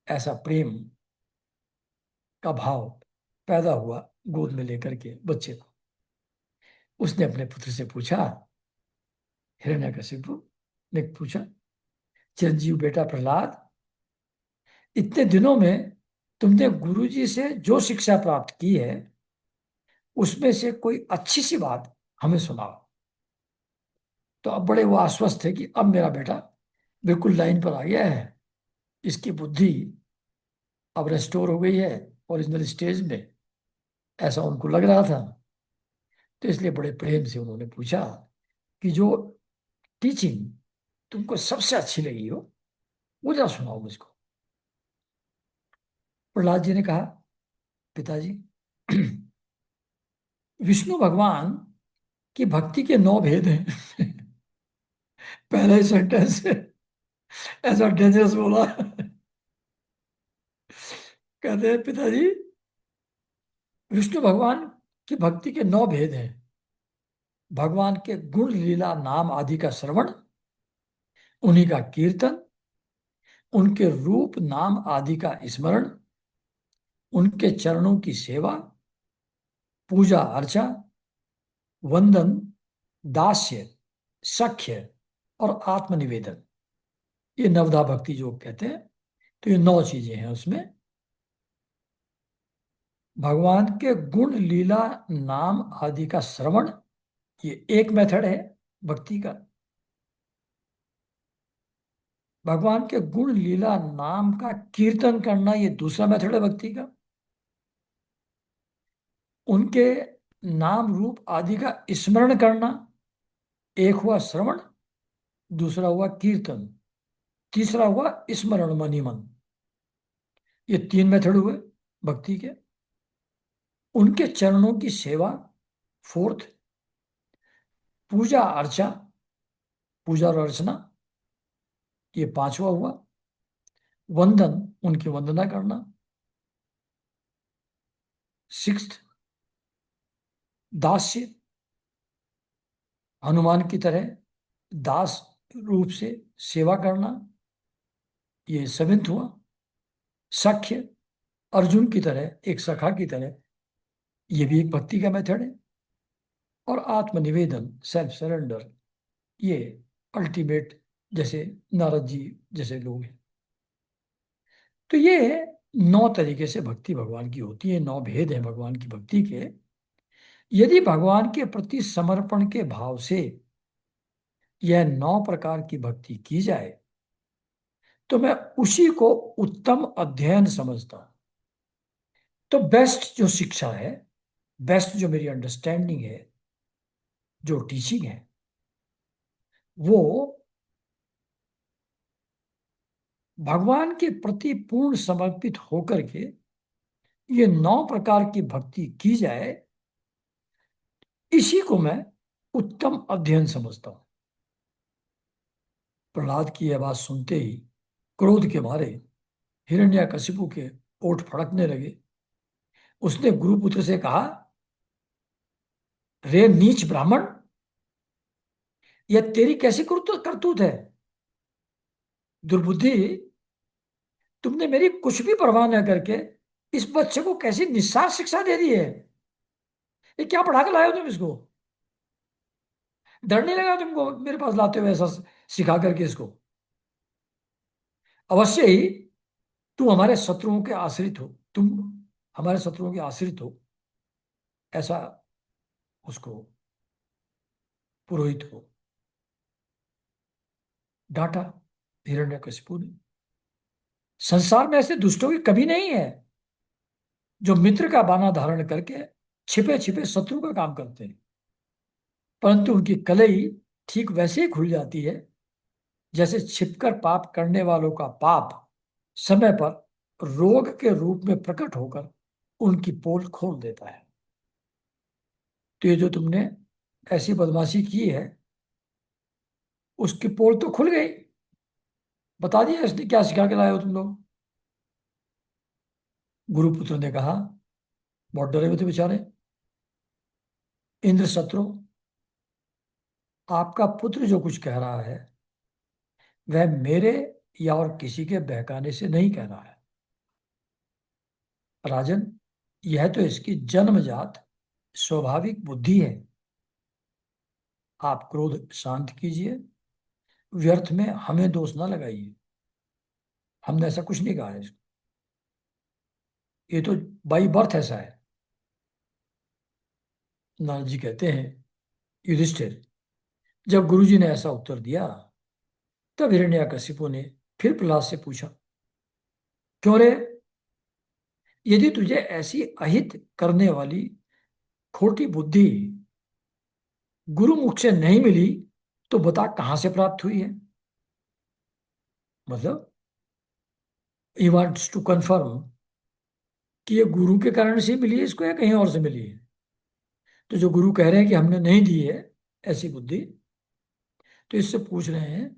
ऐसा प्रेम का भाव पैदा हुआ गोद में लेकर के बच्चे को। उसने अपने पुत्र से पूछा, हिरण्यकशिपु ने पूछा, चिरंजीव बेटा प्रहलाद, इतने दिनों में तुमने गुरुजी से जो शिक्षा प्राप्त की है उसमें से कोई अच्छी सी बात हमें सुनाओ। तो अब बड़े वो आश्वस्त थे कि अब मेरा बेटा बिल्कुल लाइन पर आ गया है, इसकी बुद्धि अब रेस्टोर हो गई है ओरिजिनल स्टेज में, ऐसा उनको लग रहा था। तो इसलिए बड़े प्रेम से उन्होंने पूछा कि जो टीचिंग तुमको सबसे अच्छी लगी हो वो जरा सुनाओ मुझको। प्रहलाद जी ने कहा, पिताजी, विष्णु भगवान की भक्ति के 9 भेद हैं। पहला ही सेंटेंस है, ऐसा डेंजरस बोला। कहते हैं पिताजी, विष्णु भगवान की भक्ति के 9 भेद हैं। भगवान के गुण लीला नाम आदि का श्रवण, उन्हीं का कीर्तन, उनके रूप नाम आदि का स्मरण, उनके चरणों की सेवा, पूजा अर्चा, वंदन, दास्य, सख्य और आत्मनिवेदन। ये नवधा भक्ति जो कहते हैं। तो ये 9 चीजें हैं उसमें। भगवान के गुण लीला नाम आदि का श्रवण, ये एक मेथड है भक्ति का। भगवान के गुण लीला नाम का कीर्तन करना, ये दूसरा मेथड है भक्ति का। उनके नाम रूप आदि का स्मरण करना, एक हुआ श्रवण, दूसरा हुआ कीर्तन, तीसरा हुआ स्मरण मनी मन। ये 3 मेथड हुए भक्ति के। उनके चरणों की सेवा, फोर्थ। पूजा अर्चा, पूजा और अर्चना, ये 5वां हुआ। वंदन, उनकी वंदना करना, सिक्स्थ। दास्य, हनुमान की तरह दास रूप से सेवा करना, ये 7वां हुआ। सख्य, अर्जुन की तरह एक सखा की तरह, ये भी एक भक्ति का मेथड है। और आत्मनिवेदन, सेल्फ सरेंडर, ये अल्टीमेट, जैसे नारद जी जैसे लोग हैं। तो ये 9 तरीके से भक्ति भगवान की होती है। 9 भेद हैं भगवान की भक्ति के। यदि भगवान के प्रति समर्पण के भाव से यह 9 प्रकार की भक्ति की जाए, तो मैं उसी को उत्तम अध्ययन समझता हूं। तो बेस्ट जो शिक्षा है, बेस्ट जो मेरी अंडरस्टैंडिंग है, जो टीचिंग है, वो भगवान के प्रति पूर्ण समर्पित होकर के ये 9 प्रकार की भक्ति की जाए, इसी को मैं उत्तम अध्ययन समझता हूं। प्रहलाद की यह बात सुनते ही क्रोध के मारे हिरण्यकशिपु के ओठ फड़कने लगे। उसने गुरुपुत्र से कहा, रे नीच ब्राह्मण, यह तेरी कैसी करतूत है? दुर्बुद्धि, तुमने मेरी कुछ भी परवाह न करके इस बच्चे को कैसी निस्सार शिक्षा दे दी है। ये क्या पढ़ा के लाए हो तुम इसको? डर नहीं लगा तुमको मेरे पास लाते हुए ऐसा सिखा करके इसको? अवश्य ही तुम हमारे शत्रुओं के आश्रित हो, तुम हमारे शत्रुओं के आश्रित हो, ऐसा उसको पुरोहित को डांटा हिरण्यकशिपु ने। संसार में ऐसे दुष्टों की कभी नहीं है जो मित्र का बाना धारण करके छिपे छिपे शत्रु का काम करते हैं, परंतु उनकी कलई ठीक वैसे ही खुल जाती है जैसे छिपकर पाप करने वालों का पाप समय पर रोग के रूप में प्रकट होकर उनकी पोल खोल देता है। तो ये जो तुमने ऐसी बदमाशी की है, उसकी पोल तो खुल गई। बता दिया इसने क्या सिखा के लाए हो तुम लोग? गुरुपुत्र ने कहा, बहुत डरे हुए थे बेचारे। इंद्र शत्रु, आपका पुत्र जो कुछ कह रहा है वह मेरे या और किसी के बहकाने से नहीं कह रहा है। राजन, यह तो इसकी जन्मजात स्वाभाविक बुद्धि है। आप क्रोध शांत कीजिए, व्यर्थ में हमें दोष ना लगाइए। हमने ऐसा कुछ नहीं कहा है इसको। ये तो बाई बर्थ ऐसा है। नारद जी कहते हैं, युधिष्ठिर, जब गुरुजी ने ऐसा उत्तर दिया, तब हिरण्यकशिपु ने फिर प्रहलाद से पूछा, क्यों रे? यदि तुझे ऐसी अहित करने वाली खोटी बुद्धि गुरुमुख से नहीं मिली, तो बता कहां से प्राप्त हुई है? मतलब ही वांट्स टू कंफर्म कि ये गुरु के कारण से मिली है इसको या कहीं और से मिली है। तो जो गुरु कह रहे हैं कि हमने नहीं दी है ऐसी बुद्धि, तो इससे पूछ रहे हैं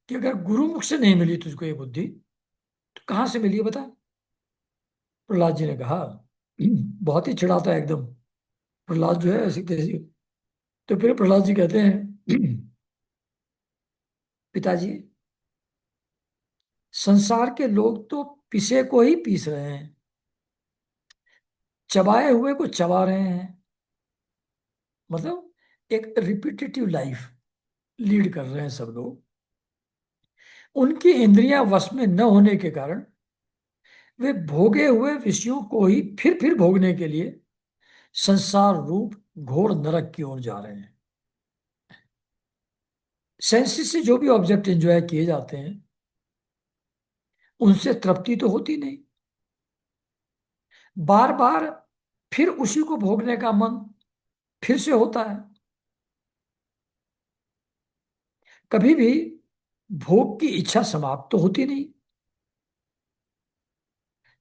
कि अगर गुरुमुख से नहीं मिली तुझको ये बुद्धि तो कहाँ से मिली है बता। प्रहलाद जी ने कहा, बहुत ही चिढ़ाता है एकदम प्रहलाद जो है ऐसी तैसी। तो फिर प्रहलाद जी कहते हैं, पिताजी, संसार के लोग तो पिसे को ही पीस रहे हैं, चबाए हुए को चबा रहे हैं। मतलब एक रिपीटेटिव लाइफ लीड कर रहे हैं सब लोग। उनकी इंद्रियां वश में न होने के कारण वे भोगे हुए विषयों को ही फिर भोगने के लिए संसार रूप घोर नरक की ओर जा रहे हैं। सेंसेस से जो भी ऑब्जेक्ट एंजॉय किए जाते हैं उनसे तृप्ति तो होती नहीं, बार बार फिर उसी को भोगने का मन फिर से होता है। कभी भी भोग की इच्छा समाप्त तो होती नहीं।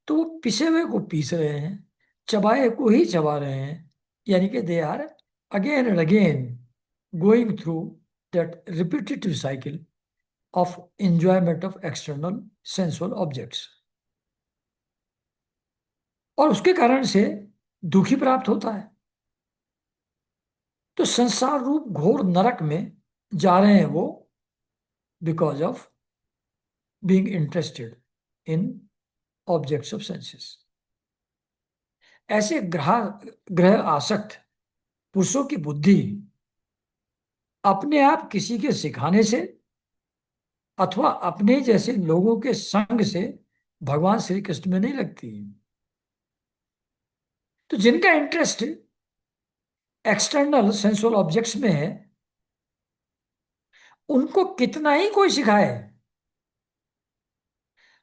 तो वो पिसे हुए को पीस रहे हैं, चबाए को ही चबा रहे हैं, यानी कि they are again and again going through that repetitive cycle of enjoyment of external sensual objects. और उसके कारण से दुखी प्राप्त होता है। तो संसार रूप घोर नरक में जा रहे हैं वो, because of being interested in objects of senses. ऐसे ग्रह ग्रह आसक्त पुरुषों की बुद्धि अपने आप किसी के सिखाने से अथवा अपने जैसे लोगों के संग से भगवान श्री कृष्ण में नहीं लगती। तो जिनका इंटरेस्ट एक्सटर्नल सेंसुअल ऑब्जेक्ट्स में है, उनको कितना ही कोई सिखाए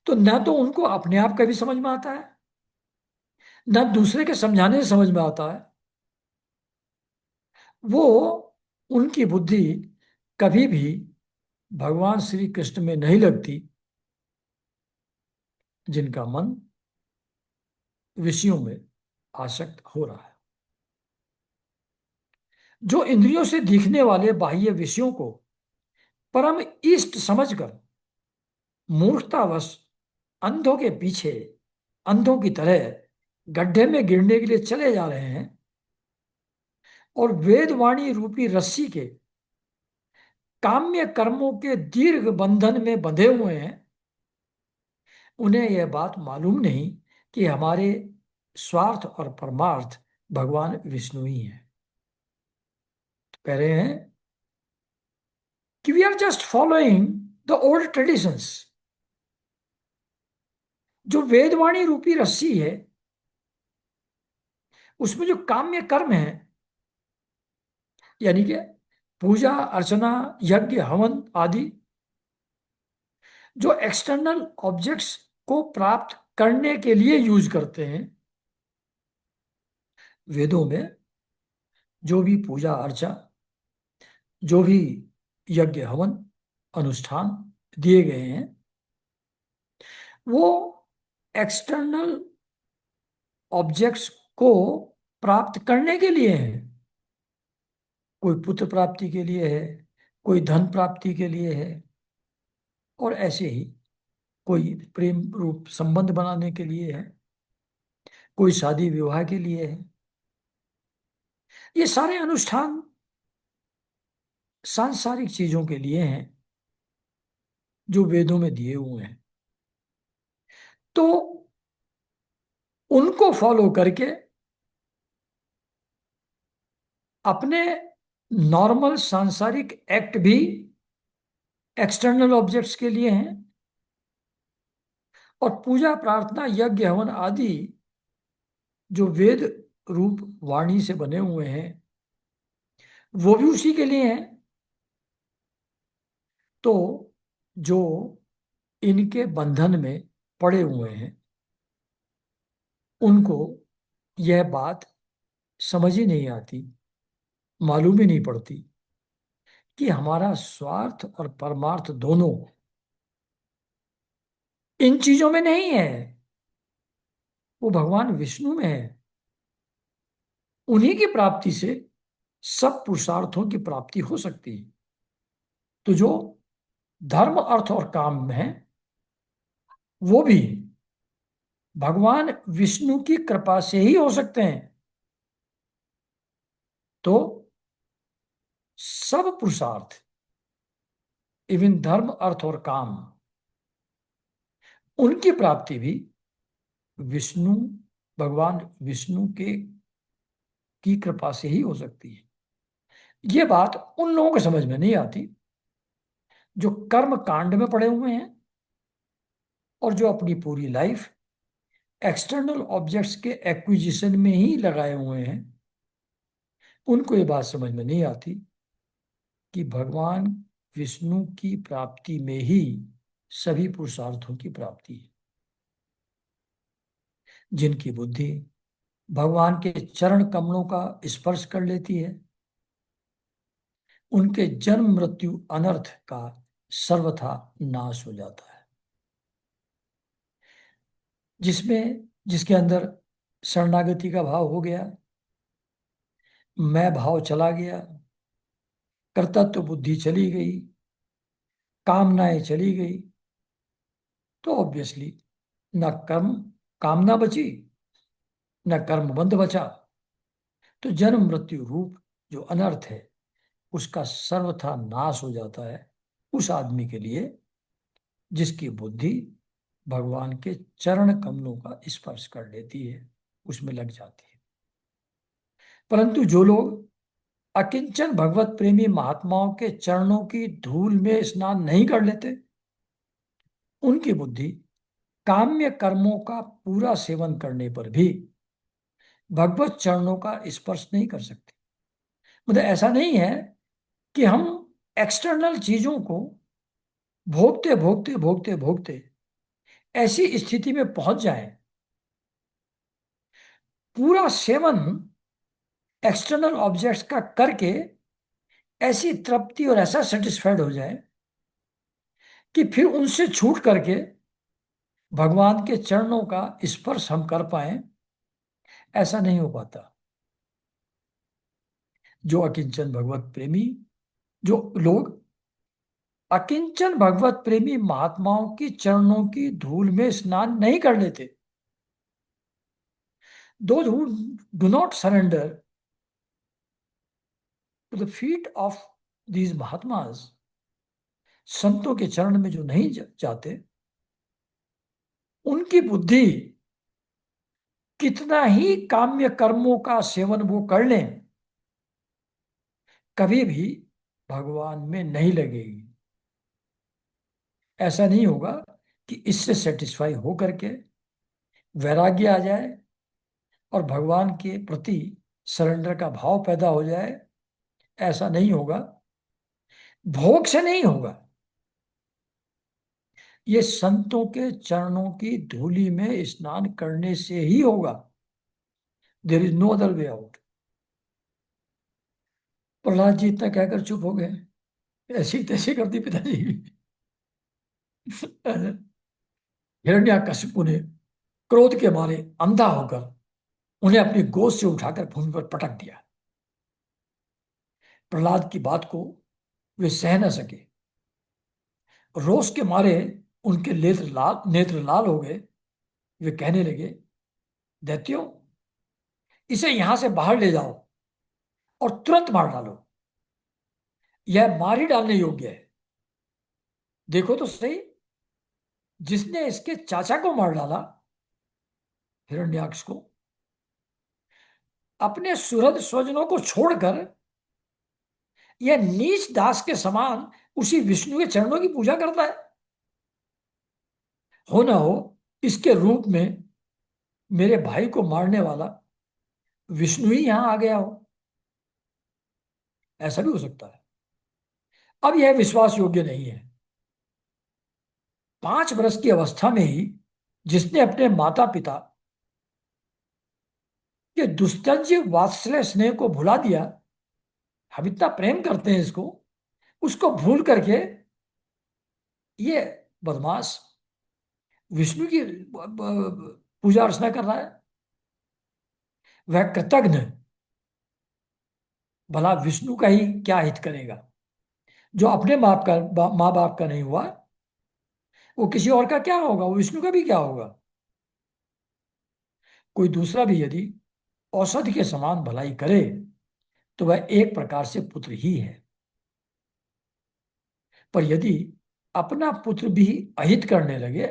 तो न तो उनको अपने आप का भी समझ में आता है, न दूसरे के समझाने से समझ में आता है। वो उनकी बुद्धि कभी भी भगवान श्री कृष्ण में नहीं लगती, जिनका मन विषयों में आसक्त हो रहा है। जो इंद्रियों से दिखने वाले बाह्य विषयों को परम इष्ट समझकर मूर्खतावश अंधों के पीछे अंधों की तरह गड्ढे में गिरने के लिए चले जा रहे हैं और वेदवाणी रूपी रस्सी के काम्य कर्मों के दीर्घ बंधन में बंधे हुए हैं, उन्हें यह बात मालूम नहीं कि हमारे स्वार्थ और परमार्थ भगवान विष्णु ही हैं। तो कह रहे हैं कि we are just following the old traditions. जो वेदवाणी रूपी रस्सी है उसमें जो काम्य कर्म है, यानी कि पूजा अर्चना यज्ञ हवन आदि, जो एक्सटर्नल ऑब्जेक्ट्स को प्राप्त करने के लिए यूज करते हैं, वेदों में जो भी पूजा अर्चा, जो भी यज्ञ हवन अनुष्ठान दिए गए हैं, वो एक्सटर्नल ऑब्जेक्ट्स को प्राप्त करने के लिए हैं। कोई पुत्र प्राप्ति के लिए है, कोई धन प्राप्ति के लिए है, और ऐसे ही कोई प्रेम रूप संबंध बनाने के लिए है, कोई शादी विवाह के लिए है। ये सारे अनुष्ठान सांसारिक चीजों के लिए हैं जो वेदों में दिए हुए हैं। तो उनको फॉलो करके अपने नॉर्मल सांसारिक एक्ट भी एक्सटर्नल ऑब्जेक्ट्स के लिए हैं, और पूजा प्रार्थना यज्ञ हवन आदि जो वेद रूप वाणी से बने हुए हैं वो भी उसी के लिए हैं। तो जो इनके बंधन में पड़े हुए हैं उनको यह बात समझ ही नहीं आती, मालूम ही नहीं पड़ती कि हमारा स्वार्थ और परमार्थ दोनों इन चीजों में नहीं है, वो भगवान विष्णु में है। उन्हीं की प्राप्ति से सब पुरुषार्थों की प्राप्ति हो सकती है। तो जो धर्म अर्थ और काम में वो भी भगवान विष्णु की कृपा से ही हो सकते हैं। तो सब पुरुषार्थ, इवन धर्म अर्थ और काम, उनकी प्राप्ति भी विष्णु, भगवान विष्णु के की कृपा से ही हो सकती है। ये बात उन लोगों को समझ में नहीं आती जो कर्म कांड में पड़े हुए हैं और जो अपनी पूरी लाइफ एक्सटर्नल ऑब्जेक्ट्स के एक्विजिशन में ही लगाए हुए हैं। उनको ये बात समझ में नहीं आती कि भगवान विष्णु की प्राप्ति में ही सभी पुरुषार्थों की प्राप्ति है। जिनकी बुद्धि भगवान के चरण कमलों का स्पर्श कर लेती है, उनके जन्म मृत्यु अनर्थ का सर्वथा नाश हो जाता है। जिसके अंदर शरणागति का भाव हो गया, मैं भाव चला गया, कर्तृत्व बुद्धि चली गई, कामनाएं चली गई, तो ऑब्वियसली न कर्म कामना बची, न कर्म बंध बचा। तो जन्म मृत्यु रूप जो अनर्थ है उसका सर्वथा नाश हो जाता है उस आदमी के लिए जिसकी बुद्धि भगवान के चरण कमलों का स्पर्श कर लेती है, उसमें लग जाती है। परंतु जो लोग अकिंचन भगवत प्रेमी महात्माओं के चरणों की धूल में स्नान नहीं कर लेते, उनकी बुद्धि काम्य कर्मों का पूरा सेवन करने पर भी भगवत चरणों का स्पर्श नहीं कर सकती। मतलब ऐसा नहीं है कि हम एक्सटर्नल चीजों को भोगते भोगते भोगते भोगते ऐसी स्थिति में पहुंच जाए, पूरा सेवन एक्सटर्नल ऑब्जेक्ट्स का करके ऐसी तृप्ति और ऐसा सेटिस्फाइड हो जाए कि फिर उनसे छूट करके भगवान के चरणों का स्पर्श हम कर पाए, ऐसा नहीं हो पाता। जो अकिंचन भगवत प्रेमी, जो लोग अकिंचन भगवत प्रेमी महात्माओं की चरणों की धूल में स्नान नहीं कर लेते, those who do not surrender to the feet of these mahatmas, संतों के चरण में जो नहीं जाते, उनकी बुद्धि कितना ही काम्य कर्मों का सेवन वो कर लें, कभी भी भगवान में नहीं लगेगी। ऐसा नहीं होगा कि इससे सेटिस्फाई हो करके वैराग्य आ जाए और भगवान के प्रति सरेंडर का भाव पैदा हो जाए। ऐसा नहीं होगा, भोग से नहीं होगा, ये संतों के चरणों की धूलि में स्नान करने से ही होगा। There is no other way out. Prahlad ji इतना कहकर चुप हो गए, ऐसी तैसी कर दी पिताजी। हिरण्यकशिपु ने क्रोध के मारे अंधा होकर उन्हें अपनी गोद से उठाकर भूमि पर पटक दिया। प्रहलाद की बात को वे सह न सके, रोष के मारे उनके नेत्र लाल हो गए। वे कहने लगे, दैत्यो, इसे यहां से बाहर ले जाओ और तुरंत मार डालो। यह मार ही डालने योग्य है। देखो तो सही, जिसने इसके चाचा को मार डाला, हिरण्याक्ष को, अपने सुहृद स्वजनों को छोड़कर यह नीच दास के समान उसी विष्णु के चरणों की पूजा करता है। हो ना हो इसके रूप में मेरे भाई को मारने वाला विष्णु ही यहां आ गया हो, ऐसा भी हो सकता है। अब यह विश्वास योग्य नहीं है। 5 वर्ष की अवस्था में ही जिसने अपने माता पिता के दुस्तंज वात्सल्य स्नेह को भुला दिया, हम इतना प्रेम करते हैं इसको, उसको भूल करके ये बदमाश विष्णु की पूजा अर्चना कर रहा है। वह कृतघ्न भला विष्णु का ही क्या हित करेगा। जो अपने माँ बाप का नहीं हुआ, वो किसी और का क्या होगा? वो विष्णु का भी क्या होगा? कोई दूसरा भी यदि औषधि के समान भलाई करे तो वह एक प्रकार से पुत्र ही है। पर यदि अपना पुत्र भी अहित करने लगे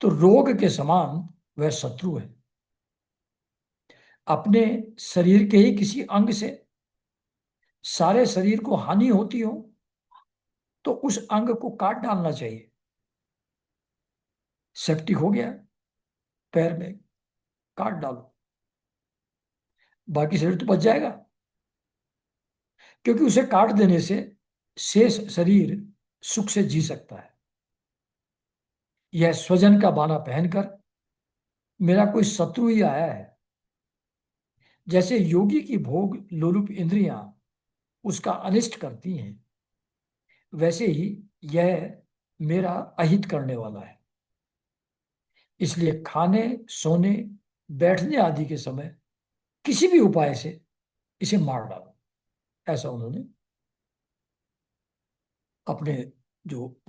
तो रोग के समान वह शत्रु है। अपने शरीर के ही किसी अंग से सारे शरीर को हानि होती हो तो उस अंग को काट डालना चाहिए। सेप्टिक हो गया पैर में, काट डालो, बाकी शरीर तो बच जाएगा। क्योंकि उसे काट देने से शेष शरीर सुख से जी सकता है। यह स्वजन का बाना पहनकर मेरा कोई शत्रु ही आया है। जैसे योगी की भोग लोलुप इंद्रियां उसका अनिष्ट करती हैं, वैसे ही यह मेरा अहित करने वाला है। इसलिए खाने, सोने, बैठने आदि के समय किसी भी उपाय से इसे मार डालो। ऐसा उन्होंने अपने जो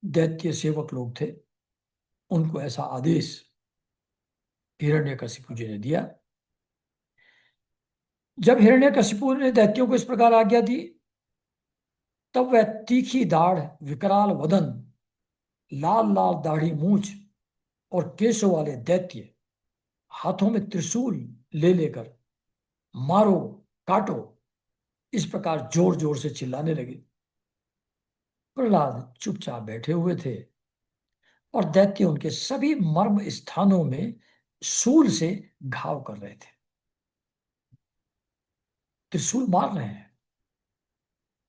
दैत्य सेवक लोग थे उनको ऐसा आदेश हिरण्यकशिपु जी ने दिया। जब हिरण्यकशिपु ने दैत्यों को इस प्रकार आज्ञा दी, तब वह तीखी दाढ़, विकराल वदन, लाल लाल दाढ़ी मूछ और केशों वाले दैत्य हाथों में त्रिशूल ले लेकर मारो, काटो, इस प्रकार जोर जोर से चिल्लाने लगे। प्रहलाद चुपचाप बैठे हुए थे और दैत्य उनके सभी मर्म स्थानों में शूल से घाव कर रहे थे। त्रिशूल मार रहे हैं,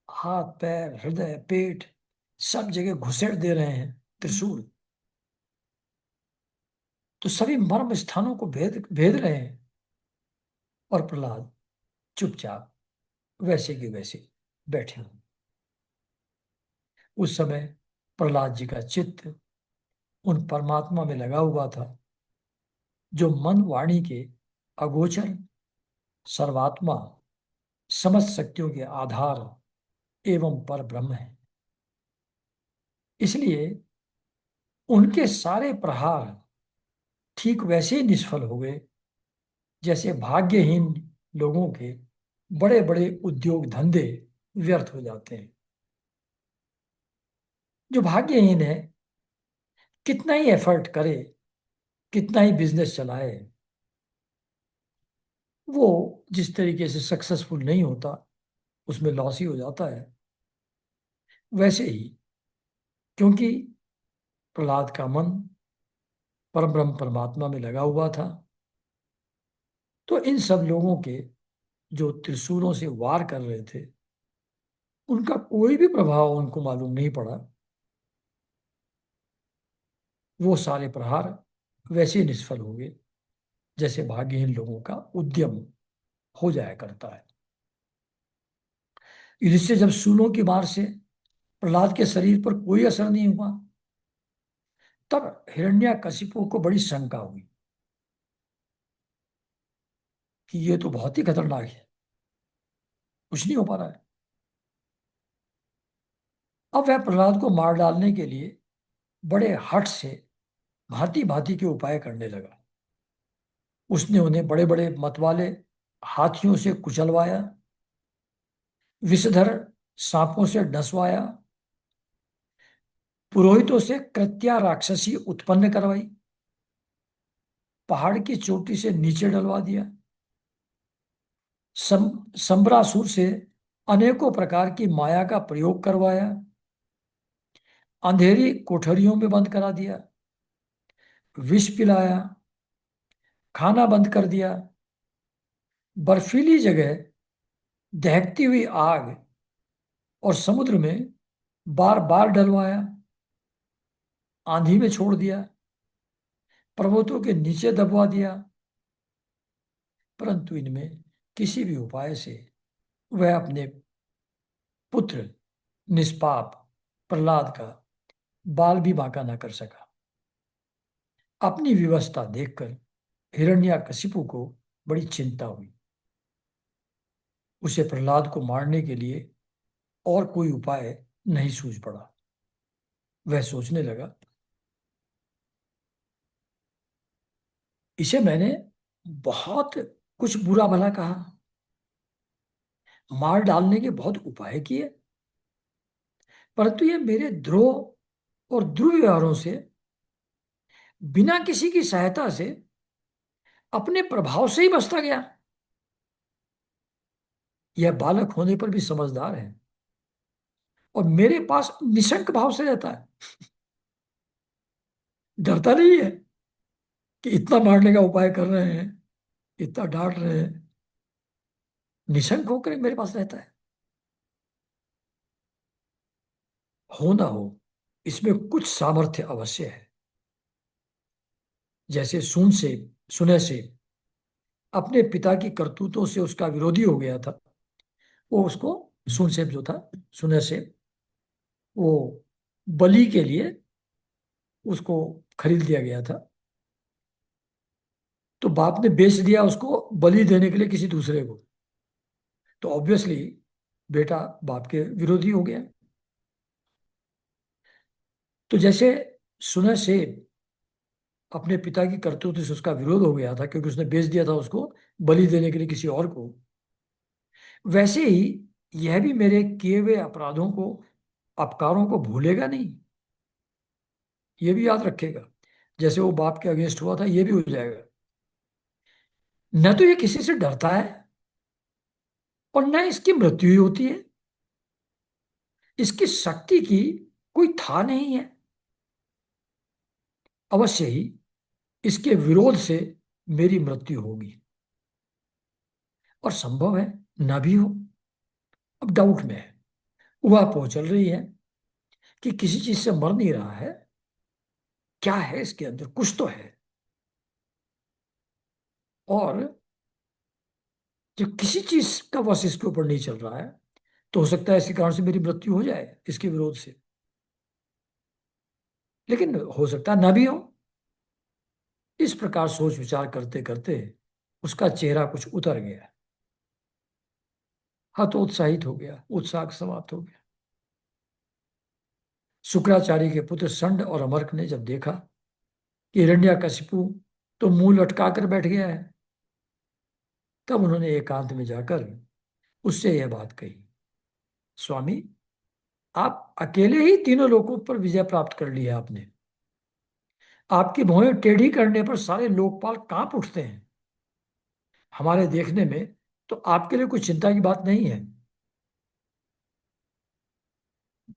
हाथ, पैर, हृदय, पेट, सब जगह घुसेड़ दे रहे हैं त्रिशूल। तो सभी मर्म स्थानों को भेद भेद रहे हैं और प्रहलाद चुपचाप वैसे के वैसे बैठे हुए। उस समय प्रहलाद जी का चित्त उन परमात्मा में लगा हुआ था जो मन वाणी के अगोचर, सर्वात्मा, समस्त शक्तियों के आधार एवं पर ब्रह्म है। इसलिए उनके सारे प्रहार ठीक वैसे ही निष्फल हो गए जैसे भाग्यहीन लोगों के बड़े बड़े उद्योग धंधे व्यर्थ हो जाते हैं। जो भाग्यहीन है कितना ही एफर्ट करे, कितना ही बिजनेस चलाए, वो जिस तरीके से सक्सेसफुल नहीं होता उसमें लॉस ही हो जाता है। वैसे ही क्योंकि प्रहलाद का मन परब्रह्म परमात्मा में लगा हुआ था, तो इन सब लोगों के जो त्रिशूलों से वार कर रहे थे उनका कोई भी प्रभाव उनको मालूम नहीं पड़ा। वो सारे प्रहार वैसे ही निष्फल हो गए जैसे भाग्यहीन लोगों का उद्यम हो जाया करता है। इससे जब शूलों की मार से प्रहलाद के शरीर पर कोई असर नहीं हुआ, तब हिरण्यकशिपु को बड़ी शंका हुई कि ये तो बहुत ही खतरनाक है, कुछ नहीं हो पा रहा है। अब वह प्रहलाद को मार डालने के लिए बड़े हठ से भांति भांति के उपाय करने लगा। उसने उन्हें बड़े बड़े मतवाले हाथियों से कुचलवाया, विषधर सांपों से डसवाया, पुरोहितों से कृत्या राक्षसी उत्पन्न करवाई, पहाड़ की चोटी से नीचे डलवा दिया, संबरासुर से अनेकों प्रकार की माया का प्रयोग करवाया, अंधेरी कोठरियों में बंद करा दिया, विष पिलाया, खाना बंद कर दिया, बर्फीली जगह दहकती हुई आग और समुद्र में बार बार डलवाया, आंधी में छोड़ दिया, पर्वतों के नीचे दबवा दिया। परंतु इनमें किसी भी उपाय से वह अपने पुत्र निष्पाप प्रहलाद का बाल भी बांका न कर सका। अपनी विवशता देखकर हिरण्यकशिपु को बड़ी चिंता हुई। उसे प्रहलाद को मारने के लिए और कोई उपाय नहीं सूझ पड़ा। वह सोचने लगा, इसे मैंने बहुत कुछ बुरा भला कहा, मार डालने के बहुत उपाय किए, परंतु ये मेरे द्रोह और दुर्व्यवहारों से, बिना किसी की सहायता से, अपने प्रभाव से ही बचता गया। यह बालक होने पर भी समझदार है और मेरे पास निशंक भाव से रहता है। डरता नहीं है कि इतना मारने का उपाय कर रहे हैं, इतना डांट रहे हैं। निशंक होकर मेरे पास रहता है। हो ना हो, इसमें कुछ सामर्थ्य अवश्य है। जैसे सुने से अपने पिता की करतूतों से उसका विरोधी हो गया था। वो उसको, सुनसेप जो था, सुने से, वो बलि के लिए उसको खरीद लिया गया था। तो बाप ने बेच दिया उसको बलि देने के लिए किसी दूसरे को। तो ऑब्वियसली बेटा बाप के विरोधी हो गया। तो जैसे सुनह से अपने पिता की करतूत से उसका विरोध हो गया था क्योंकि उसने बेच दिया था उसको बलि देने के लिए किसी और को, वैसे ही यह भी मेरे किए हुए अपराधों को, अपकारों को भूलेगा नहीं। ये भी याद रखेगा। जैसे वो बाप के अगेंस्ट हुआ था, ये भी हो जाएगा। न तो ये किसी से डरता है और न इसकी मृत्यु ही होती है। इसकी शक्ति की कोई था नहीं है। अवश्य ही इसके विरोध से मेरी मृत्यु होगी, और संभव है ना भी हो। अब डाउट में है। उहापोह चल रही है कि किसी चीज से मर नहीं रहा है। क्या है इसके अंदर? कुछ तो है। और जो किसी चीज का वश इसके ऊपर नहीं चल रहा है, तो हो सकता है इसी कारण से मेरी मृत्यु हो जाए इसके विरोध से। लेकिन हो सकता है ना भी हो। इस प्रकार सोच विचार करते करते उसका चेहरा कुछ उतर गया। हतोत्साहित हो गया, उत्साह समाप्त हो गया। शुक्राचार्य के पुत्र संड और अमर्क ने जब देखा कि हिरण्यकशिपु तो मुंह लटका कर बैठ गया है, तब उन्होंने एकांत में जाकर उससे यह बात कही, स्वामी, आप अकेले ही तीनों लोकों पर विजय प्राप्त कर ली है आपने। आपकी भौहें टेढ़ी करने पर सारे लोकपाल कांप उठते हैं। हमारे देखने में तो आपके लिए कोई चिंता की बात नहीं है।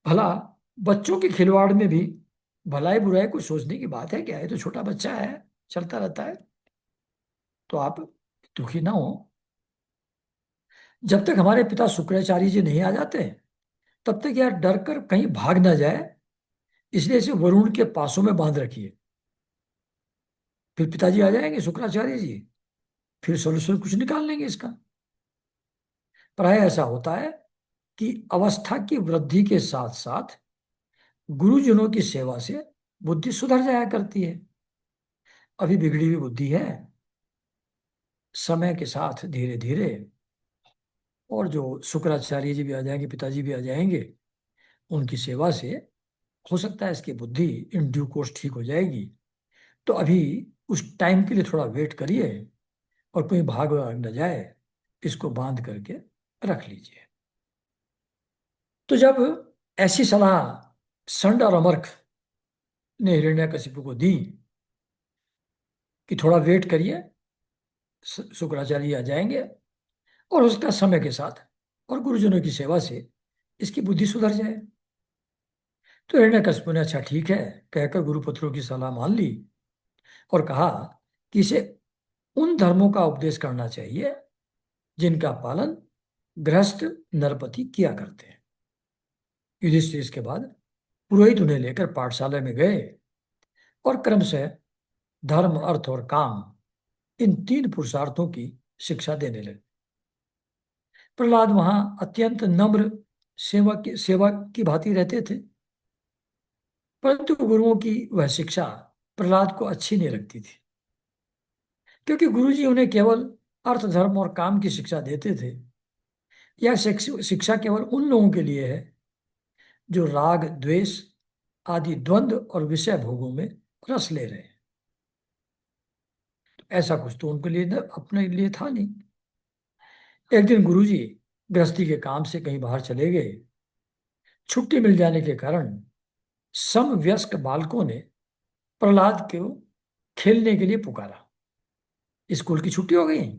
भला बच्चों के खिलवाड़ में भी भलाई बुराई कुछ सोचने की बात है क्या? है तो छोटा बच्चा है, चलता रहता है। तो आप दुखी ना हो। जब तक हमारे पिता शुक्राचार्य जी नहीं आ जाते, तब तक यह डर कर कहीं भाग ना जाए, इसलिए इसे वरुण के पासों में बांध रखिए। फिर पिताजी आ जाएंगे शुक्राचार्य जी, फिर सोल्यूशन कुछ निकाल लेंगे इसका। प्राय ऐसा होता है कि अवस्था की वृद्धि के साथ साथ गुरुजनों की सेवा से बुद्धि सुधर जाया करती है। अभी बिगड़ी हुई बुद्धि है, समय के साथ धीरे धीरे, और जो शुक्राचार्य जी भी आ जाएंगे, पिताजी भी आ जाएंगे, उनकी सेवा से हो सकता है इसकी बुद्धि इन ड्यू कोर्स ठीक हो जाएगी। तो अभी उस टाइम के लिए थोड़ा वेट करिए, और कोई भाग वाग न जाए, इसको बांध करके रख लीजिए। तो जब ऐसी सलाह संड और अमर्क ने हिरण्यकशिपु को दी कि थोड़ा वेट करिए, शुक्राचार्य आ जाएंगे, और उसका समय के साथ और गुरुजनों की सेवा से इसकी बुद्धि सुधर जाए, तो हिरण्यकशिपु ने अच्छा ठीक है कहकर गुरुपुत्रों की सलाह मान ली और कहा कि इसे उन धर्मों का उपदेश करना चाहिए जिनका पालन गृहस्थ नरपति किया करते हैं। युधिष्ठिर इसके बाद पुरोहित उन्हें लेकर पाठशाला में गए और क्रमशः धर्म, अर्थ और काम, इन तीन पुरुषार्थों की शिक्षा देने लगे। प्रहलाद वहां अत्यंत नम्र सेवा की भांति रहते थे, परंतु गुरुओं की वह शिक्षा प्रहलाद को अच्छी नहीं लगती थी, क्योंकि गुरुजी उन्हें केवल अर्थ, धर्म और काम की शिक्षा देते थे। यह शिक्षा केवल उन लोगों के लिए है जो राग द्वेष आदि द्वंद्व और विषय भोगों में रस ले रहे हैं। ऐसा कुछ तो उनके लिए अपने लिए था नहीं। एक दिन गुरुजी गृहस्थी के काम से कहीं बाहर चले गए। छुट्टी मिल जाने के कारण समवयस्क बालकों ने प्रहलाद को खेलने के लिए पुकारा। स्कूल की छुट्टी हो गई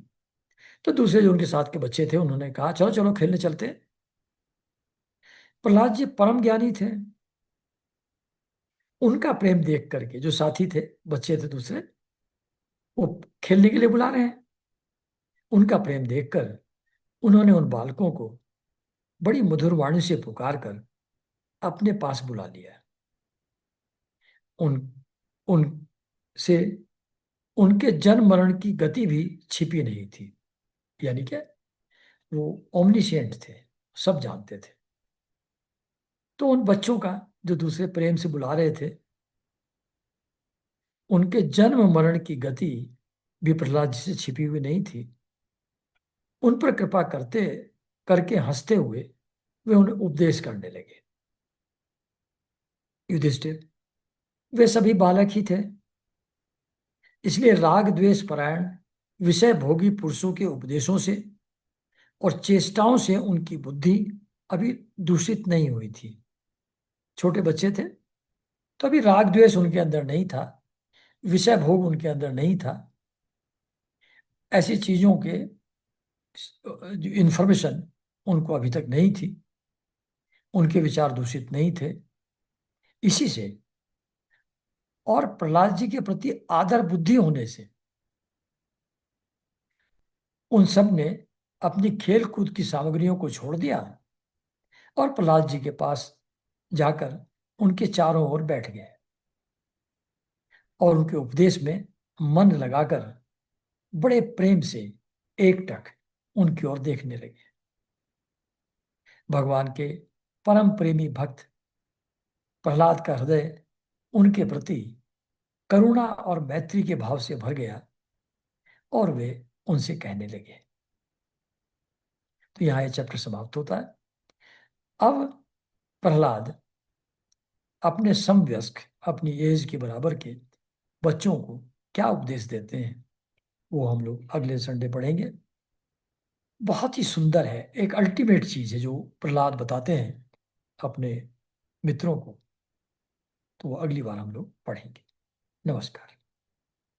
तो दूसरे जो उनके साथ के बच्चे थे उन्होंने कहा चलो चलो खेलने चलते हैं। प्रहलाद जी परम ज्ञानी थे। उनका प्रेम देख करके जो साथी थे, बच्चे थे दूसरे, वो खेलने के लिए बुला रहे हैं। उनका प्रेम देखकर उन्होंने उन बालकों को बड़ी मधुर वाणी से पुकार कर अपने पास बुला लिया। उन उन से उनके जन्म मरण की गति भी छिपी नहीं थी। यानी क्या, वो ओमनिशिएंट थे, सब जानते थे। तो उन बच्चों का जो दूसरे प्रेम से बुला रहे थे, उनके जन्म मरण की गति भी प्रहलाद जी से छिपी हुई नहीं थी। उन पर कृपा करते करके हंसते हुए वे उन्हें उपदेश करने लगे। युधिष्ठिर, वे सभी बालक ही थे, इसलिए राग द्वेष परायण विषय भोगी पुरुषों के उपदेशों से और चेष्टाओं से उनकी बुद्धि अभी दूषित नहीं हुई थी। छोटे बच्चे थे तो अभी राग द्वेष उनके अंदर नहीं था, विषय भोग उनके अंदर नहीं था। ऐसी चीजों के जो इंफॉर्मेशन उनको अभी तक नहीं थी, उनके विचार दूषित नहीं थे। इसी से और प्रहलाद जी के प्रति आदर बुद्धि होने से उन सब ने अपनी खेल कूद की सामग्रियों को छोड़ दिया और प्रहलाद जी के पास जाकर उनके चारों ओर बैठ गए और उनके उपदेश में मन लगाकर बड़े प्रेम से एकटक उनकी ओर देखने लगे। भगवान के परम प्रेमी भक्त प्रहलाद का हृदय उनके प्रति करुणा और मैत्री के भाव से भर गया और वे उनसे कहने लगे। तो यहां यह चैप्टर समाप्त होता है। अब प्रहलाद अपने समवयस्क, अपनी एज के बराबर के बच्चों को क्या उपदेश देते हैं वो हम लोग अगले संडे पढ़ेंगे। बहुत ही सुंदर है, एक अल्टीमेट चीज है जो प्रहलाद बताते हैं अपने मित्रों को। तो वो अगली बार हम लोग पढ़ेंगे। नमस्कार।